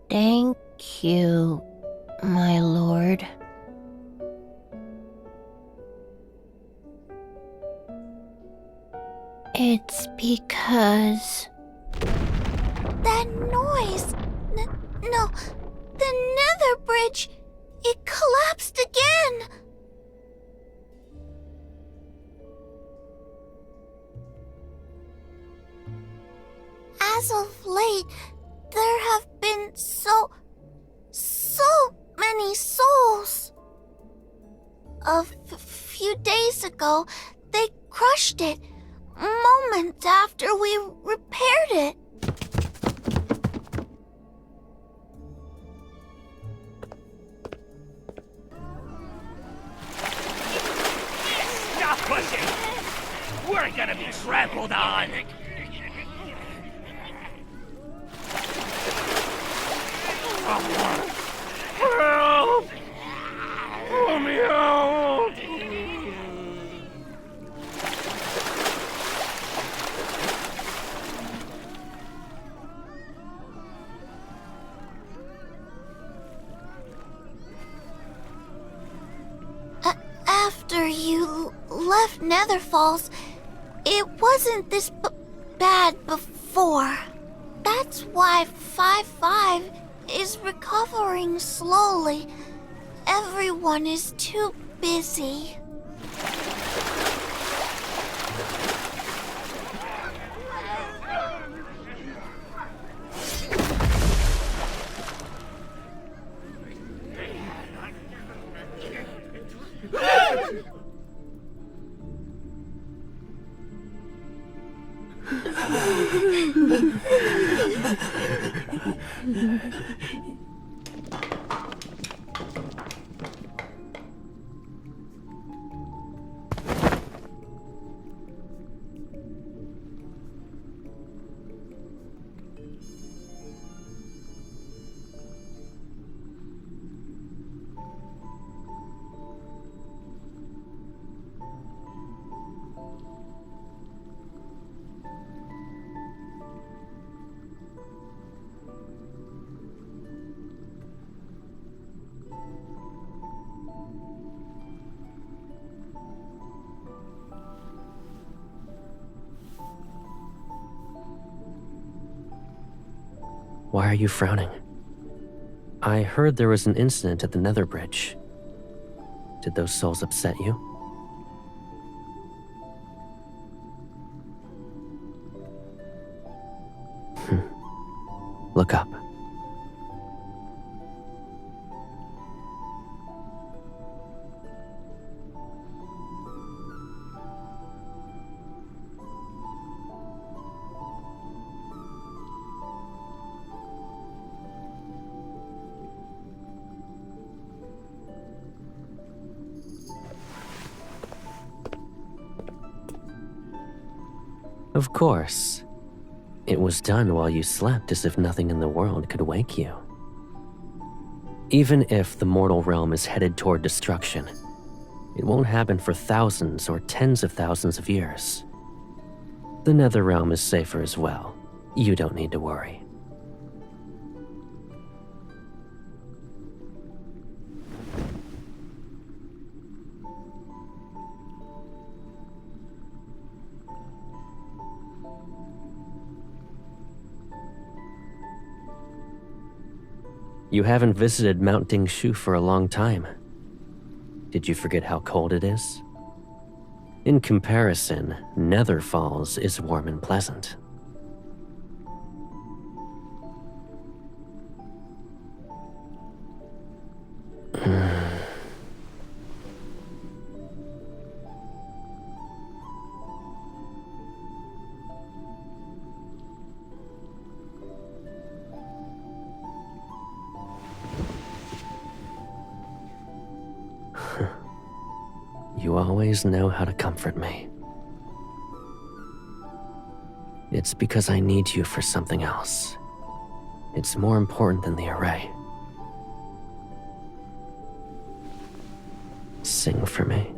Thank you, my lord. It's because... That noise! No, the nether bridge! It collapsed again! As of late, there have been so many souls. A few days ago, they crushed it, moments after we repaired it. Stop pushing! We're gonna be trampled on! Help! Let me out! After you left Nether Falls, it wasn't this bad before. That's why 5-5 is recovering slowly. Everyone is too busy. Why are you frowning? I heard there was an incident at the Nether Bridge. Did those souls upset you? Look up. Of course. It was done while you slept as if nothing in the world could wake you. Even if the mortal realm is headed toward destruction, it won't happen for thousands or tens of thousands of years. The Nether realm is safer as well. You don't need to worry. You haven't visited Mount Dingshu for a long time. Did you forget how cold it is? In comparison, Nether Falls is warm and pleasant. You always know how to comfort me. It's because I need you for something else. It's more important than the array. Sing for me.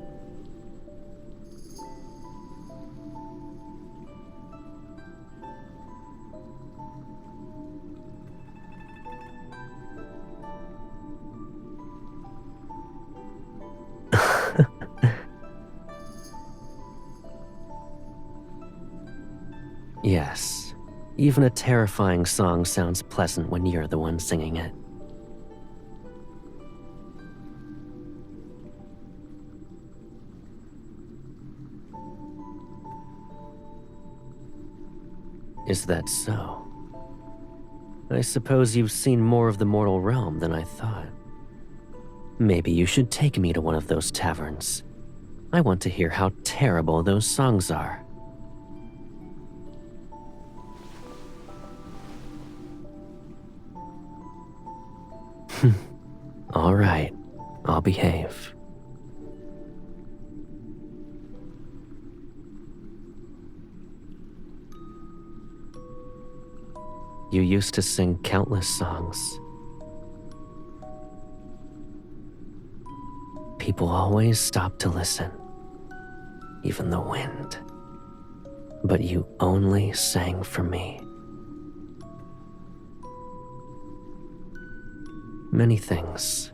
Yes, even a terrifying song sounds pleasant when you're the one singing it. Is that so? I suppose you've seen more of the mortal realm than I thought. Maybe you should take me to one of those taverns. I want to hear how terrible those songs are. All right, I'll behave. You used to sing countless songs. People always stopped to listen, even the wind. But you only sang for me. Many things.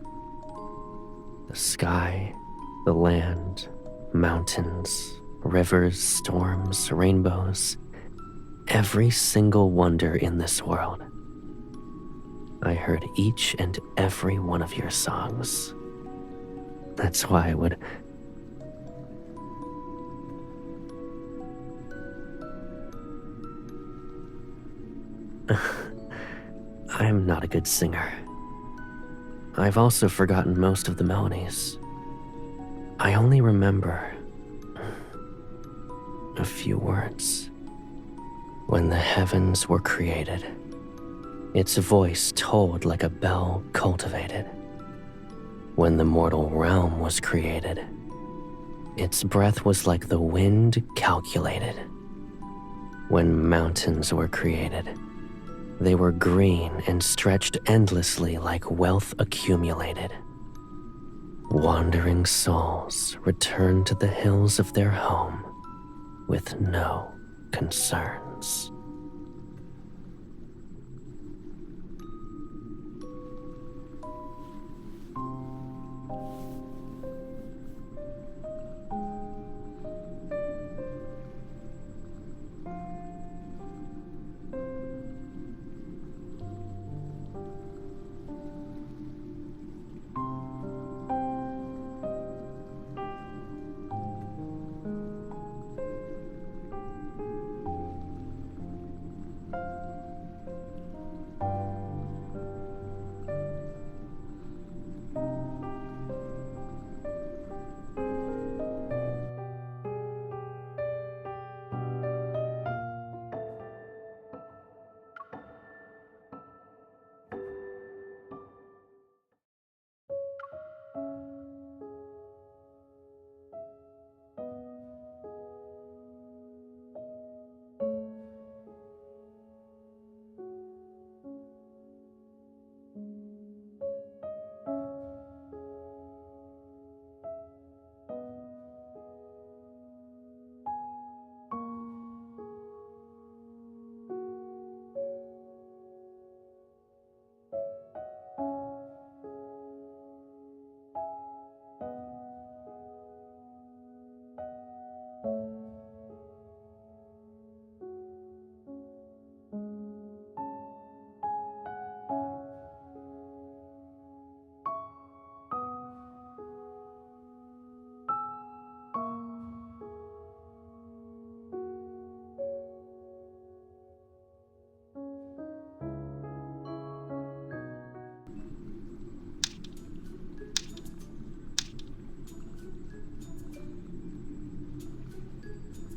The sky, the land, mountains, rivers, storms, rainbows. Every single wonder in this world. I heard each and every one of your songs. That's why I would... I'm not a good singer. I've also forgotten most of the melodies. I only remember a few words. When the heavens were created, its voice tolled like a bell cultivated. When the mortal realm was created, its breath was like the wind calculated. When mountains were created, they were green and stretched endlessly like wealth accumulated. Wandering souls returned to the hills of their home with no concerns.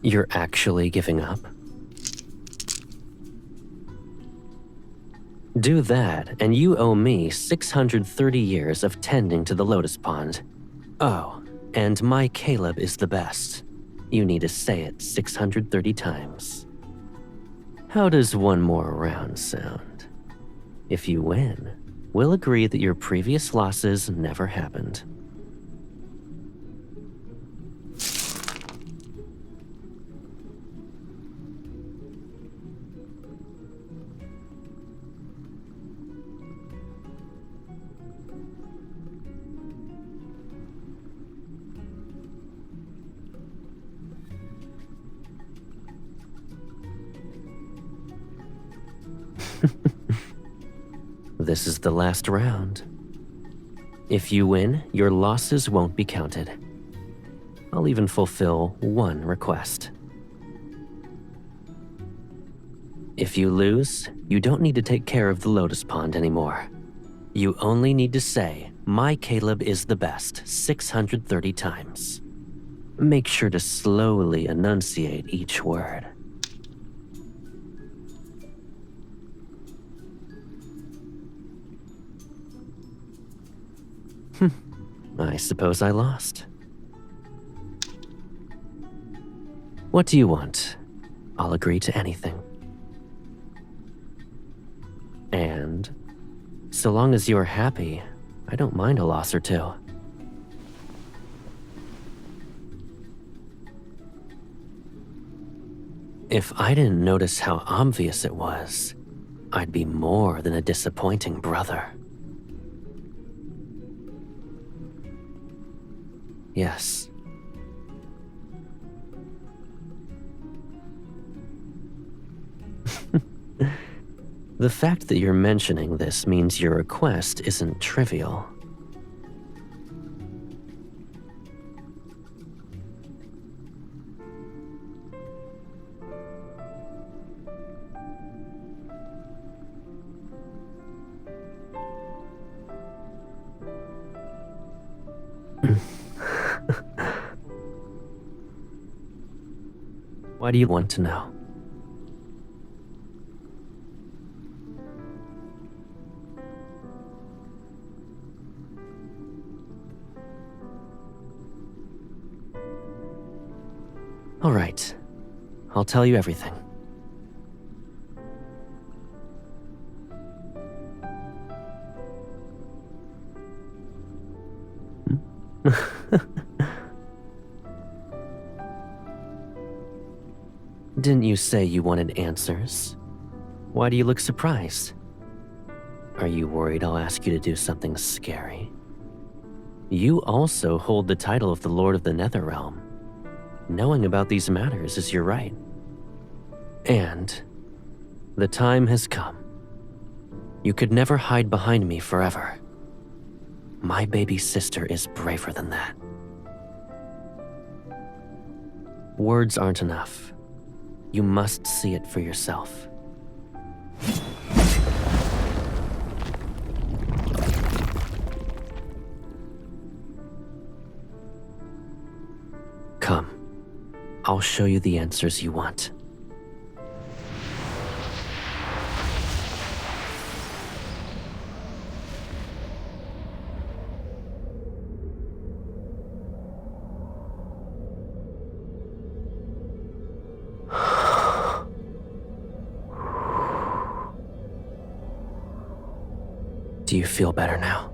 You're actually giving up? Do that, and you owe me 630 years of tending to the lotus pond. Oh, and my Caleb is the best. You need to say it 630 times. How does one more round sound? If you win, we'll agree that your previous losses never happened. This is the last round. If you win, your losses won't be counted. I'll even fulfill one request. If you lose, you don't need to take care of the lotus pond anymore. You only need to say, "My Caleb is the best," 630 times. Make sure to slowly enunciate each word. I suppose I lost. What do you want? I'll agree to anything. And so long as you're happy, I don't mind a loss or two. If I didn't notice how obvious it was, I'd be more than a disappointing brother. Yes. The fact that you're mentioning this means your request isn't trivial. Why do you want to know? All right, I'll tell you everything. Didn't you say you wanted answers? Why do you look surprised? Are you worried I'll ask you to do something scary? You also hold the title of the Lord of the Netherrealm. Knowing about these matters is your right. And the time has come. You could never hide behind me forever. My baby sister is braver than that. Words aren't enough. You must see it for yourself. Come, I'll show you the answers you want. Do you feel better now?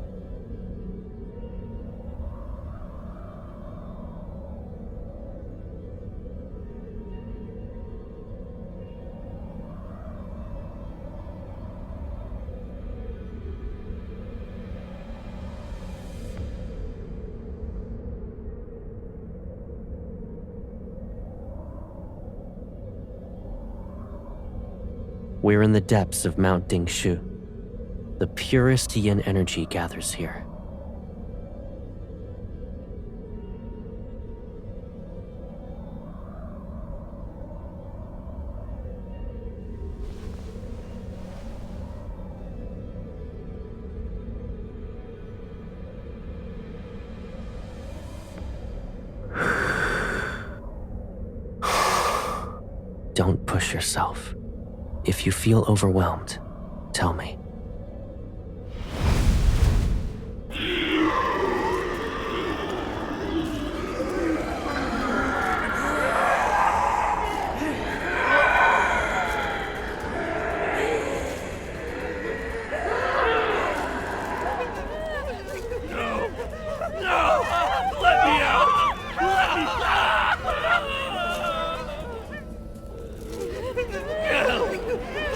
We're in the depths of Mount Dingshu. The purest yin energy gathers here. Don't push yourself. If you feel overwhelmed, tell me.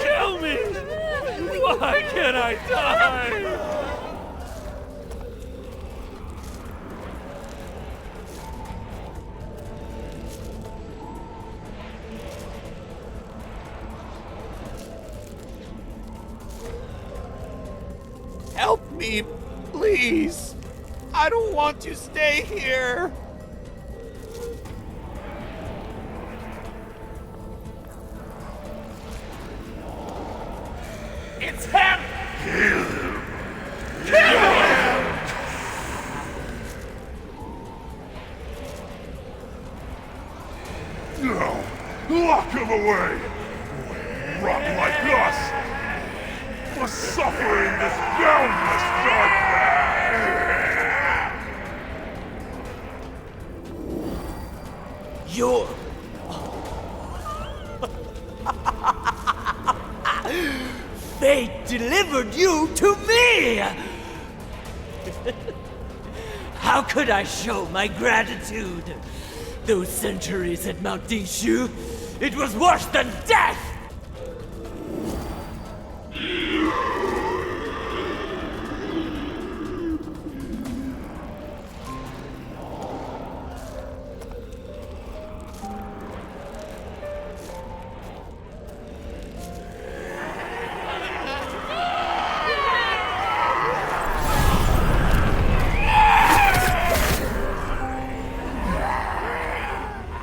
Kill me! Why can't I die? Help me, please. I don't want to stay here. It's him! Kill him! Kill him! No! Lock him away! Rock like us! Must suffer in this boundless darkness! You're... Fate delivered you to me! How could I show my gratitude? Those centuries at Mount Dishu, it was worse than death!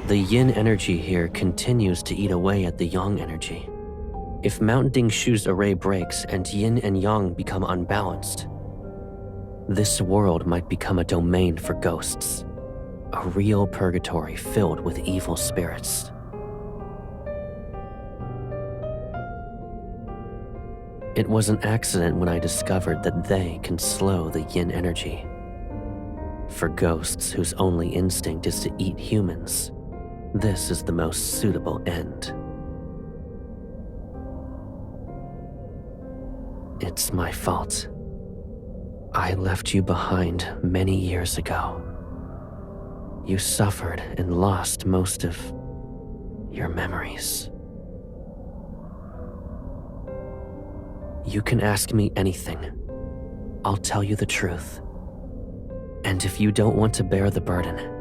The yin energy here continues to eat away at the yang energy. If Mount Dingshu's array breaks and yin and yang become unbalanced, this world might become a domain for ghosts, a real purgatory filled with evil spirits. It was an accident when I discovered that they can slow the yin energy. For ghosts whose only instinct is to eat humans, this is the most suitable end. It's my fault. I left you behind many years ago. You suffered and lost most of your memories. You can ask me anything. I'll tell you the truth. And if you don't want to bear the burden,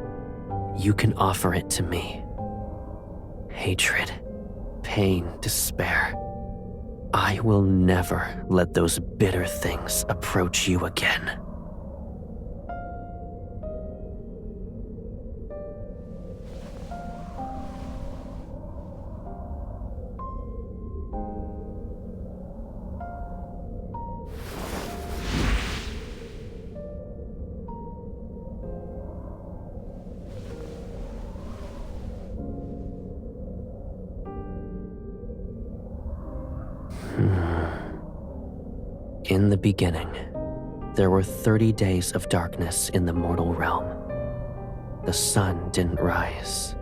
you can offer it to me. Hatred, pain, despair. I will never let those bitter things approach you again. In the beginning, there were 30 days of darkness in the mortal realm. The sun didn't rise.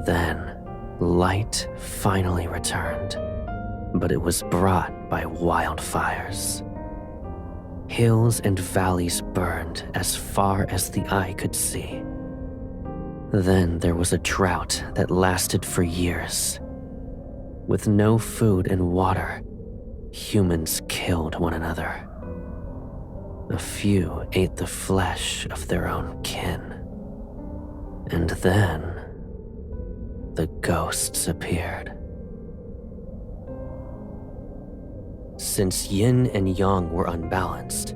Then, light finally returned, but it was brought by wildfires. Hills and valleys burned as far as the eye could see. Then there was a drought that lasted for years. With no food and water, humans killed one another. A few ate the flesh of their own kin. And then, the ghosts appeared. Since yin and yang were unbalanced,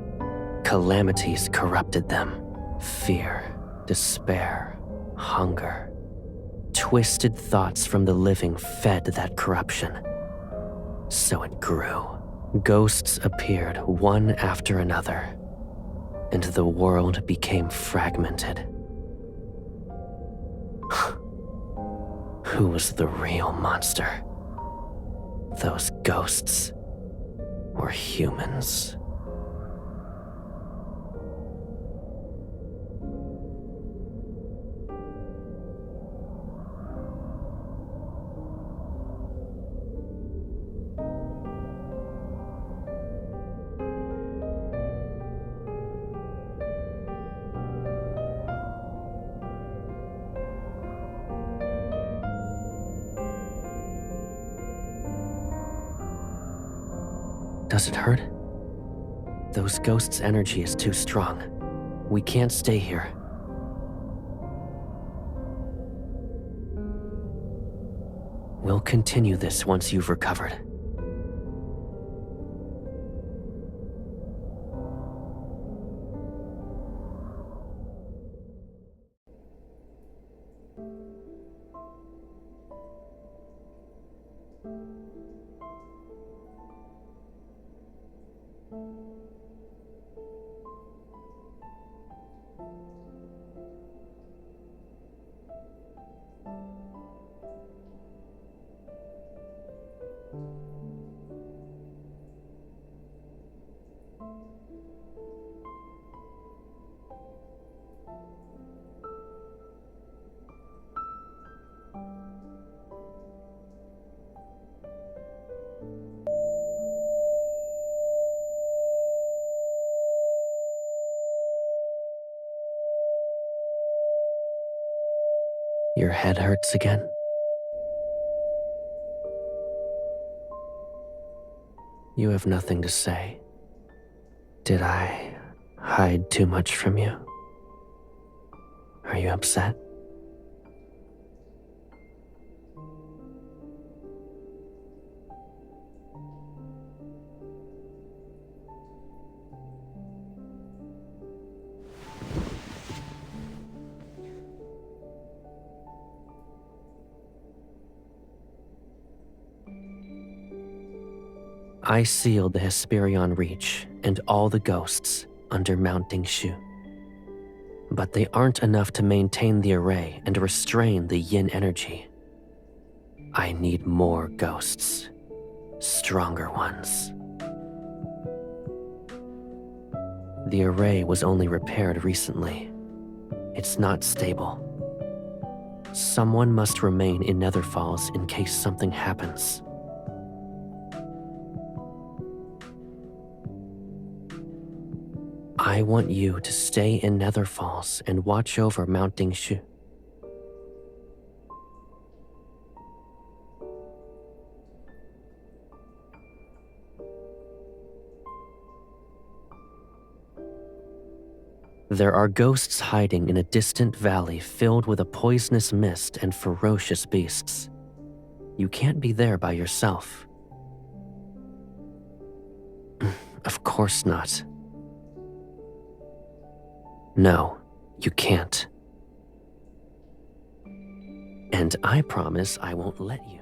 calamities corrupted them. Fear, despair, hunger. Twisted thoughts from the living fed that corruption. So it grew. Ghosts appeared one after another, and the world became fragmented. who was the real monster? Those ghosts or humans? Does it hurt? Those ghosts' energy is too strong. We can't stay here. We'll continue this once you've recovered. Your head hurts again? You have nothing to say. Did I hide too much from you? Are you upset? I sealed the Hesperion Reach and all the ghosts under Mounting Shu. But they aren't enough to maintain the array and restrain the yin energy. I need more ghosts. Stronger ones. The array was only repaired recently. It's not stable. Someone must remain in Nether Falls in case something happens. I want you to stay in Nether Falls and watch over Mounting Shu. There are ghosts hiding in a distant valley filled with a poisonous mist and ferocious beasts. You can't be there by yourself. Of course not. No, you can't. And I promise I won't let you.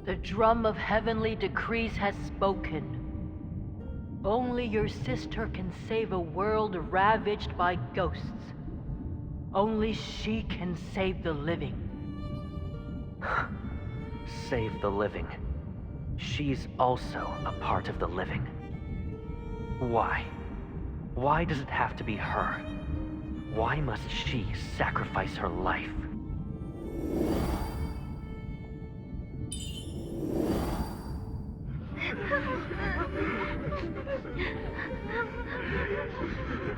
The drum of heavenly decrees has spoken. Only your sister can save a world ravaged by ghosts. Only she can save the living. Save the living. She's also a part of the living. Why? Why does it have to be her? Why must she sacrifice her life?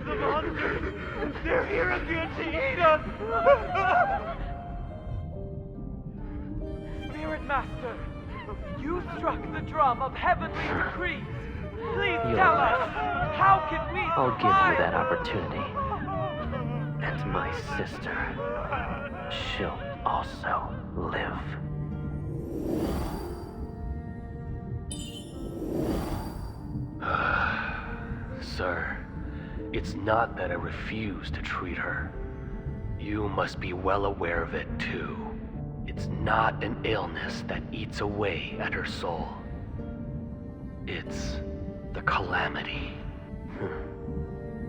The monsters! They're here again to eat us! Spirit Master, you struck the drum of heavenly decrees. Please tell us, how can we survive? I'll give you that opportunity. And my sister, she'll also live. Sir, it's not that I refuse to treat her. You must be well aware of it too. It's not an illness that eats away at her soul. It's the calamity.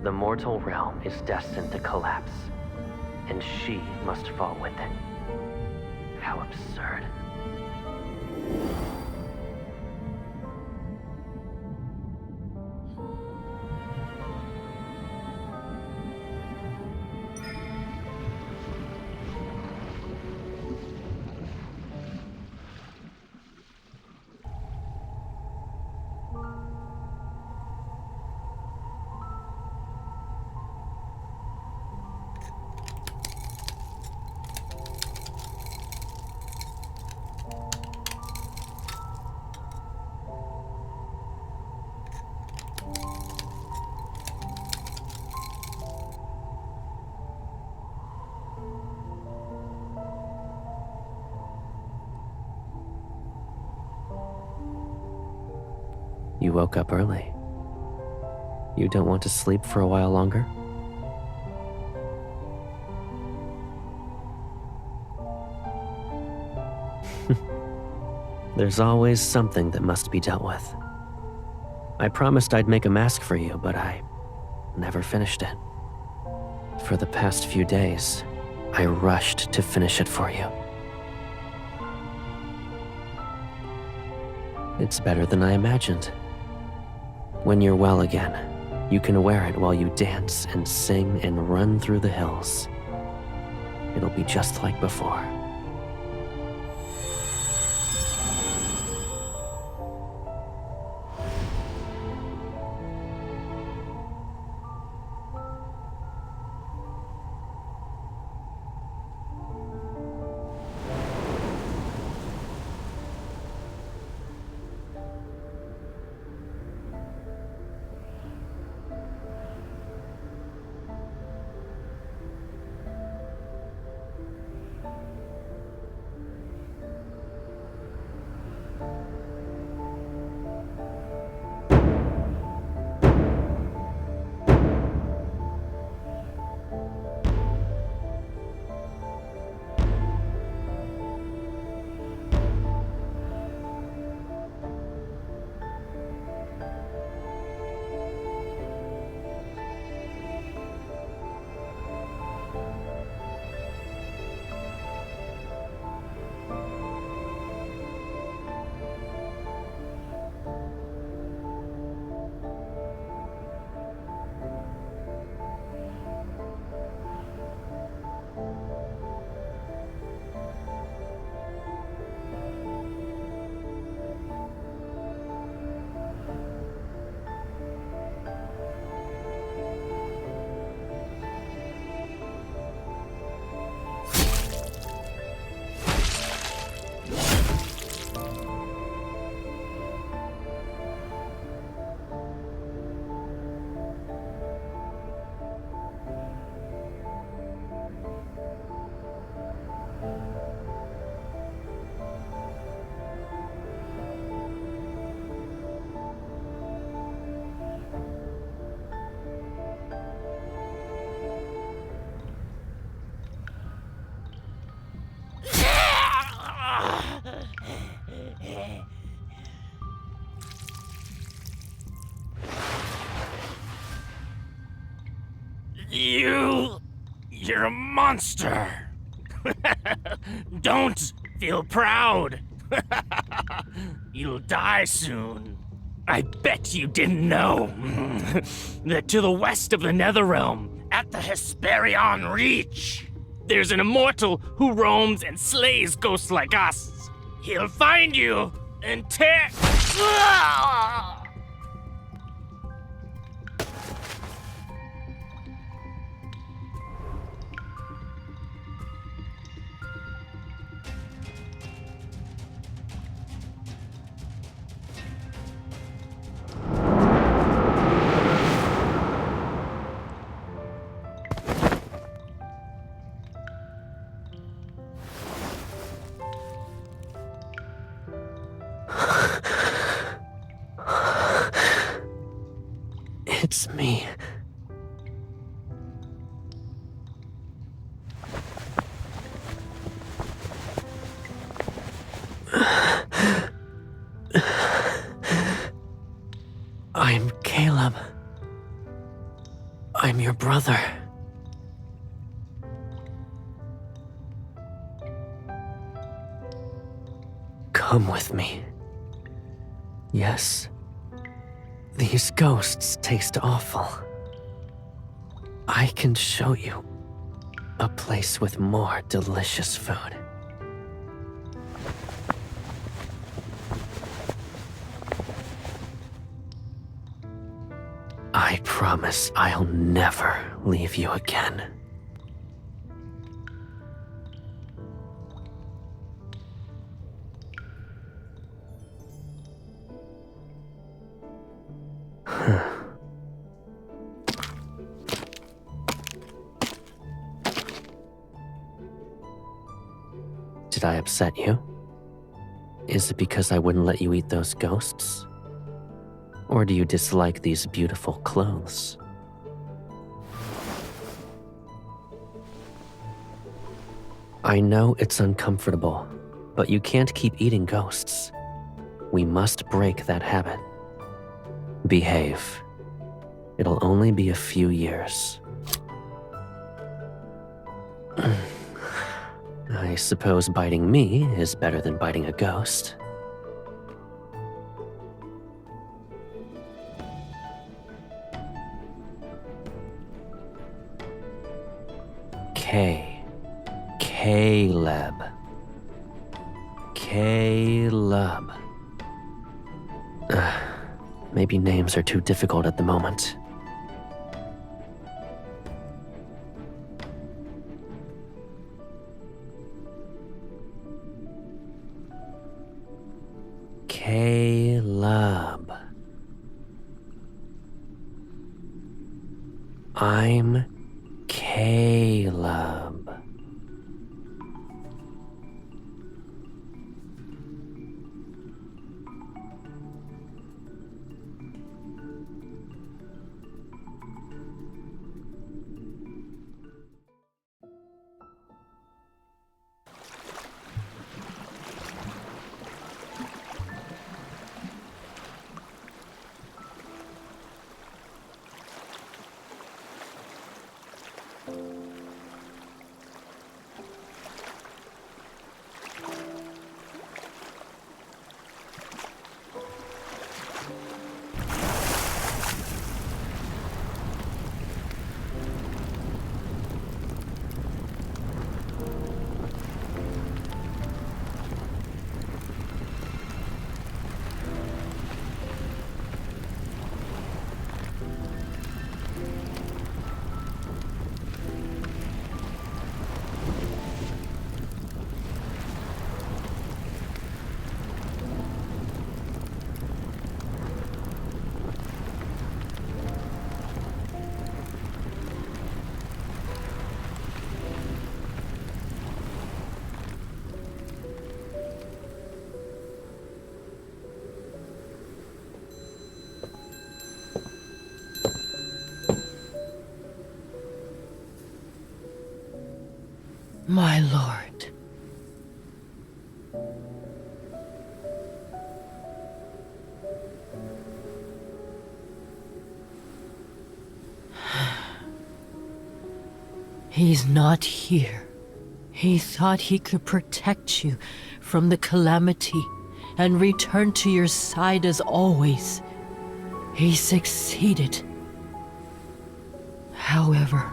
The mortal realm is destined to collapse, and she must fall with it. How absurd. You woke up early. You don't want to sleep for a while longer? There's always something that must be dealt with. I promised I'd make a mask for you, but I never finished it. For the past few days, I rushed to finish it for you. It's better than I imagined. When you're well again, you can wear it while you dance and sing and run through the hills. It'll be just like before. monster! Don't feel proud. You'll die soon. I bet you didn't know that to the west of the Netherrealm, at the Hesperion Reach, there's an immortal who roams and slays ghosts like us. He'll find you and tear... It's me. I'm Caleb. I'm your brother. Come with me. Yes. These ghosts taste awful. I can show you a place with more delicious food. I promise I'll never leave you again. Did I upset you? Is it because I wouldn't let you eat those ghosts? Or do you dislike these beautiful clothes? I know it's uncomfortable, but you can't keep eating ghosts. We must break that habit. Behave. It'll only be a few years. I suppose biting me is better than biting a ghost. Caleb. Caleb. Maybe names are too difficult at the moment. Caleb. I'm Caleb. My lord. He's not here. He thought he could protect you from the calamity and return to your side as always. He succeeded. However,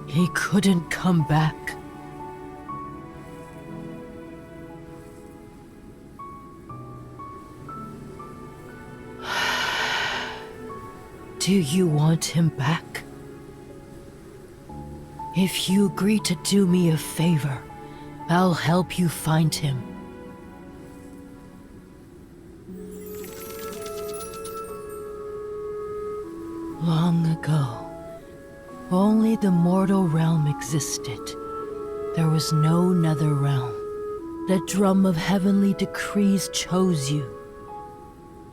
he couldn't come back. Do you want him back? If you agree to do me a favor, I'll help you find him. Long ago, only the mortal realm existed. There was no nether realm. The drum of heavenly decrees chose you.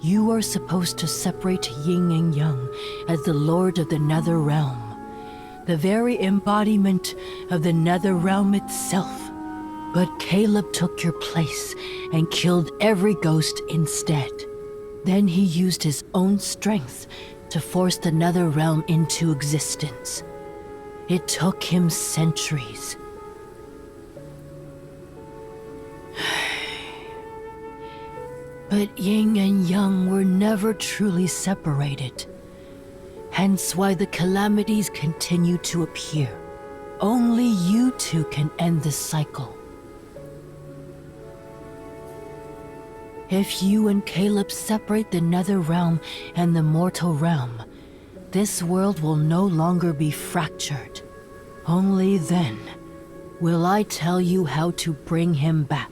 You are supposed to separate yin and yang as the lord of the nether realm, the very embodiment of the nether realm itself. But Caleb took your place and killed every ghost instead. Then he used his own strength to force the nether realm into existence. It took him centuries. But yin and yang were never truly separated. Hence why the calamities continue to appear. Only you two can end this cycle. If you and Caleb separate the nether realm and the mortal realm, this world will no longer be fractured. Only then will I tell you how to bring him back.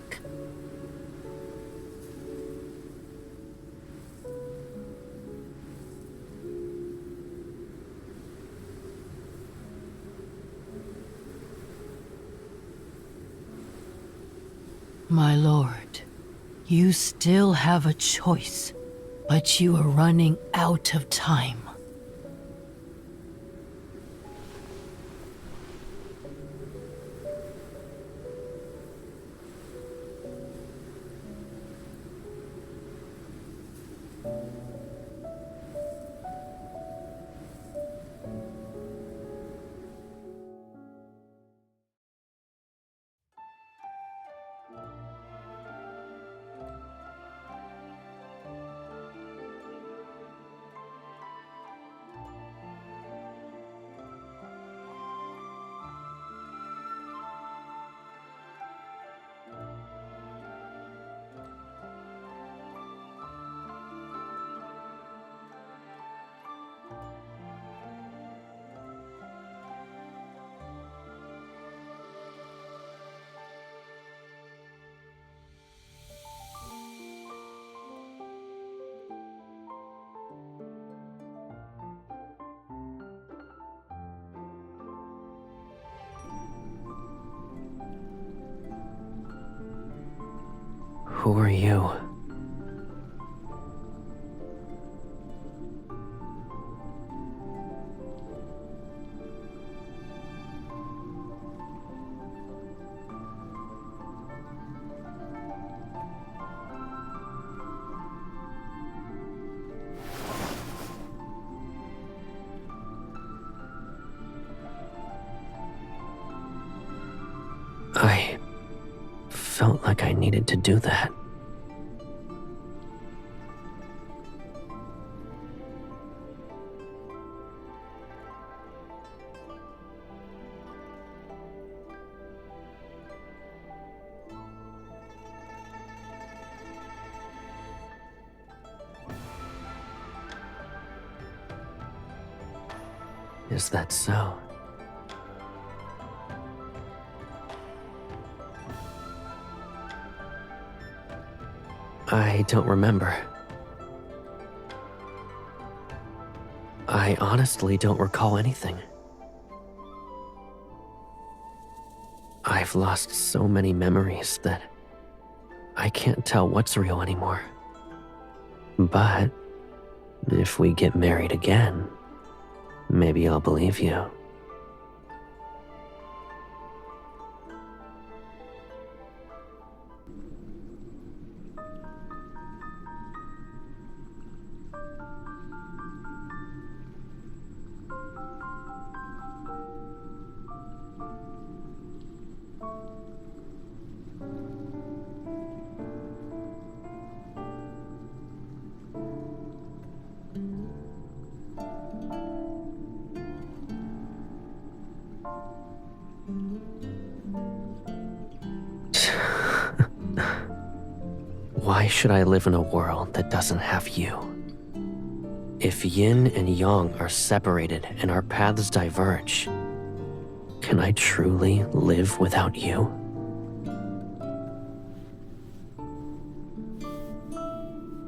My lord, you still have a choice, but you are running out of time. Who are you? I felt like I needed to do that. Is that so? I don't remember. I honestly don't recall anything. I've lost so many memories that I can't tell what's real anymore. But if we get married again, maybe I'll believe you. Why should I live in a world that doesn't have you? If yin and yang are separated and our paths diverge, can I truly live without you?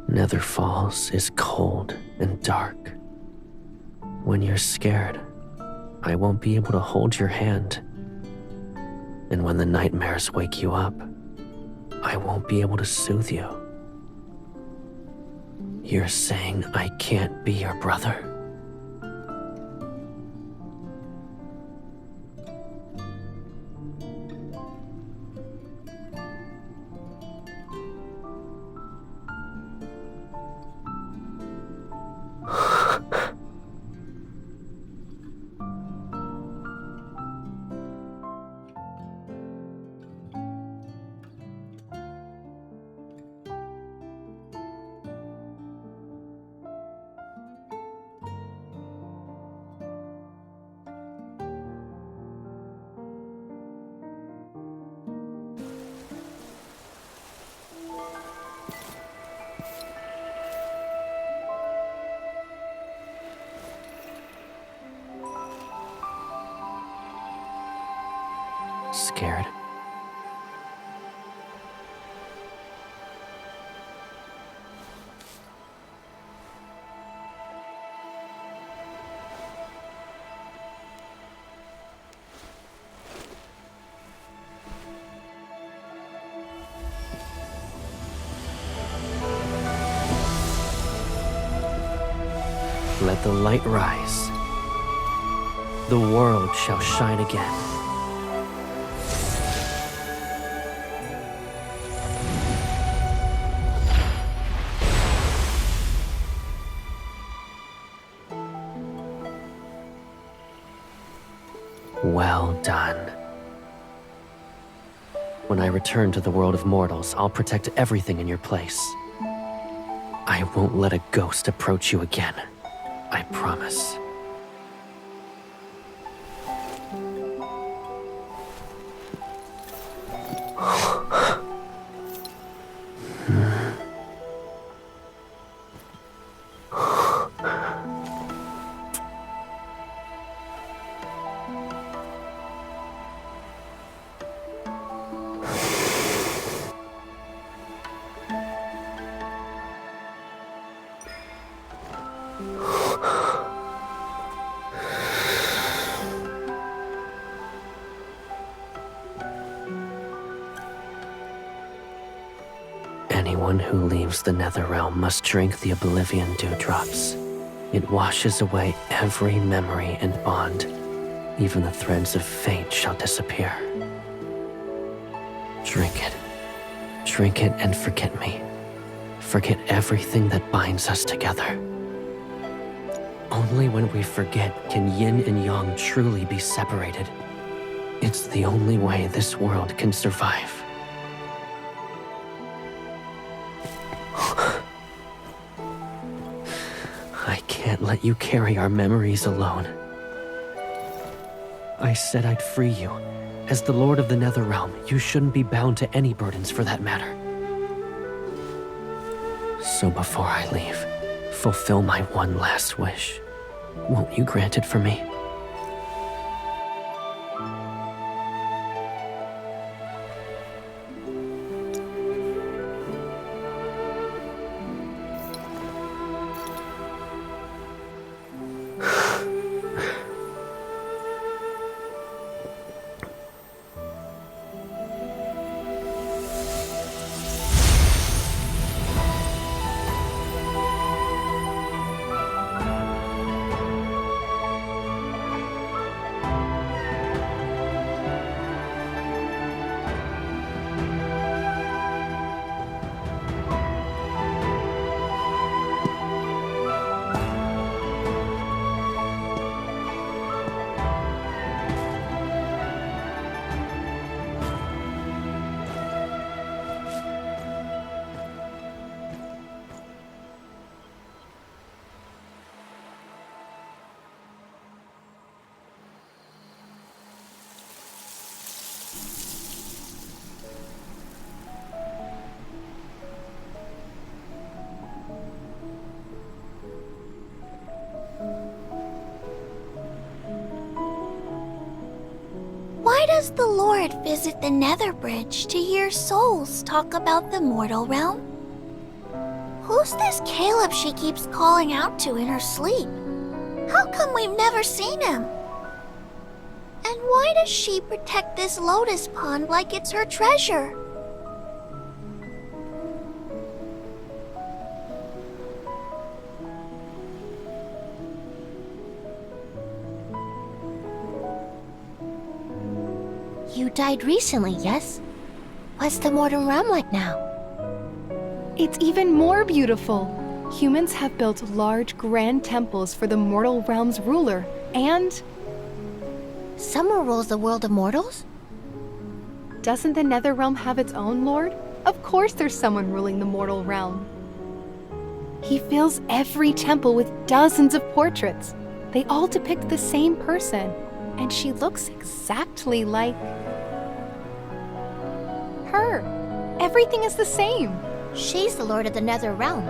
Nether Falls is cold and dark. When you're scared, I won't be able to hold your hand. And when the nightmares wake you up, I won't be able to soothe you. You're saying I can't be your brother? Scared? Let the light rise. The world shall shine again. Well done. When I return to the world of mortals, I'll protect everything in your place. I won't let a ghost approach you again. I promise. Anyone who leaves the Netherrealm must drink the Oblivion Dewdrops. It washes away every memory and bond. Even the threads of fate shall disappear. Drink it. Drink it and forget me. Forget everything that binds us together. Only when we forget can yin and yang truly be separated. It's the only way this world can survive. I can't let you carry our memories alone. I said I'd free you. As the Lord of the Netherrealm, you shouldn't be bound to any burdens for that matter. So before I leave, fulfill my one last wish. Won't you grant it for me? does the Lord visit the Nether Bridge to hear souls talk about the mortal realm? Who's this Caleb she keeps calling out to in her sleep? How come we've never seen him? And why does she protect this lotus pond like it's her treasure? You died recently, yes? What's the mortal realm like now? It's even more beautiful. Humans have built large, grand temples for the mortal realm's ruler, and... Someone rules the world of mortals? Doesn't the Nether Realm have its own lord? Of course there's someone ruling the mortal realm. He fills every temple with dozens of portraits. They all depict the same person, and she looks exactly like... her. Everything is the same. She's the lord of the Nether Realm.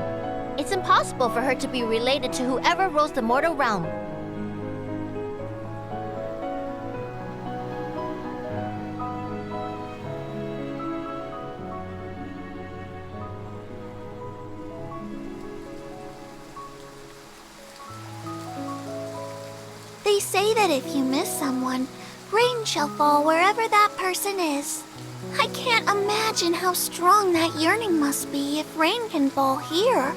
It's impossible for her to be related to whoever rules the mortal realm. They say that if you miss someone, rain shall fall wherever that person is. I can't imagine how strong that yearning must be if rain can fall here.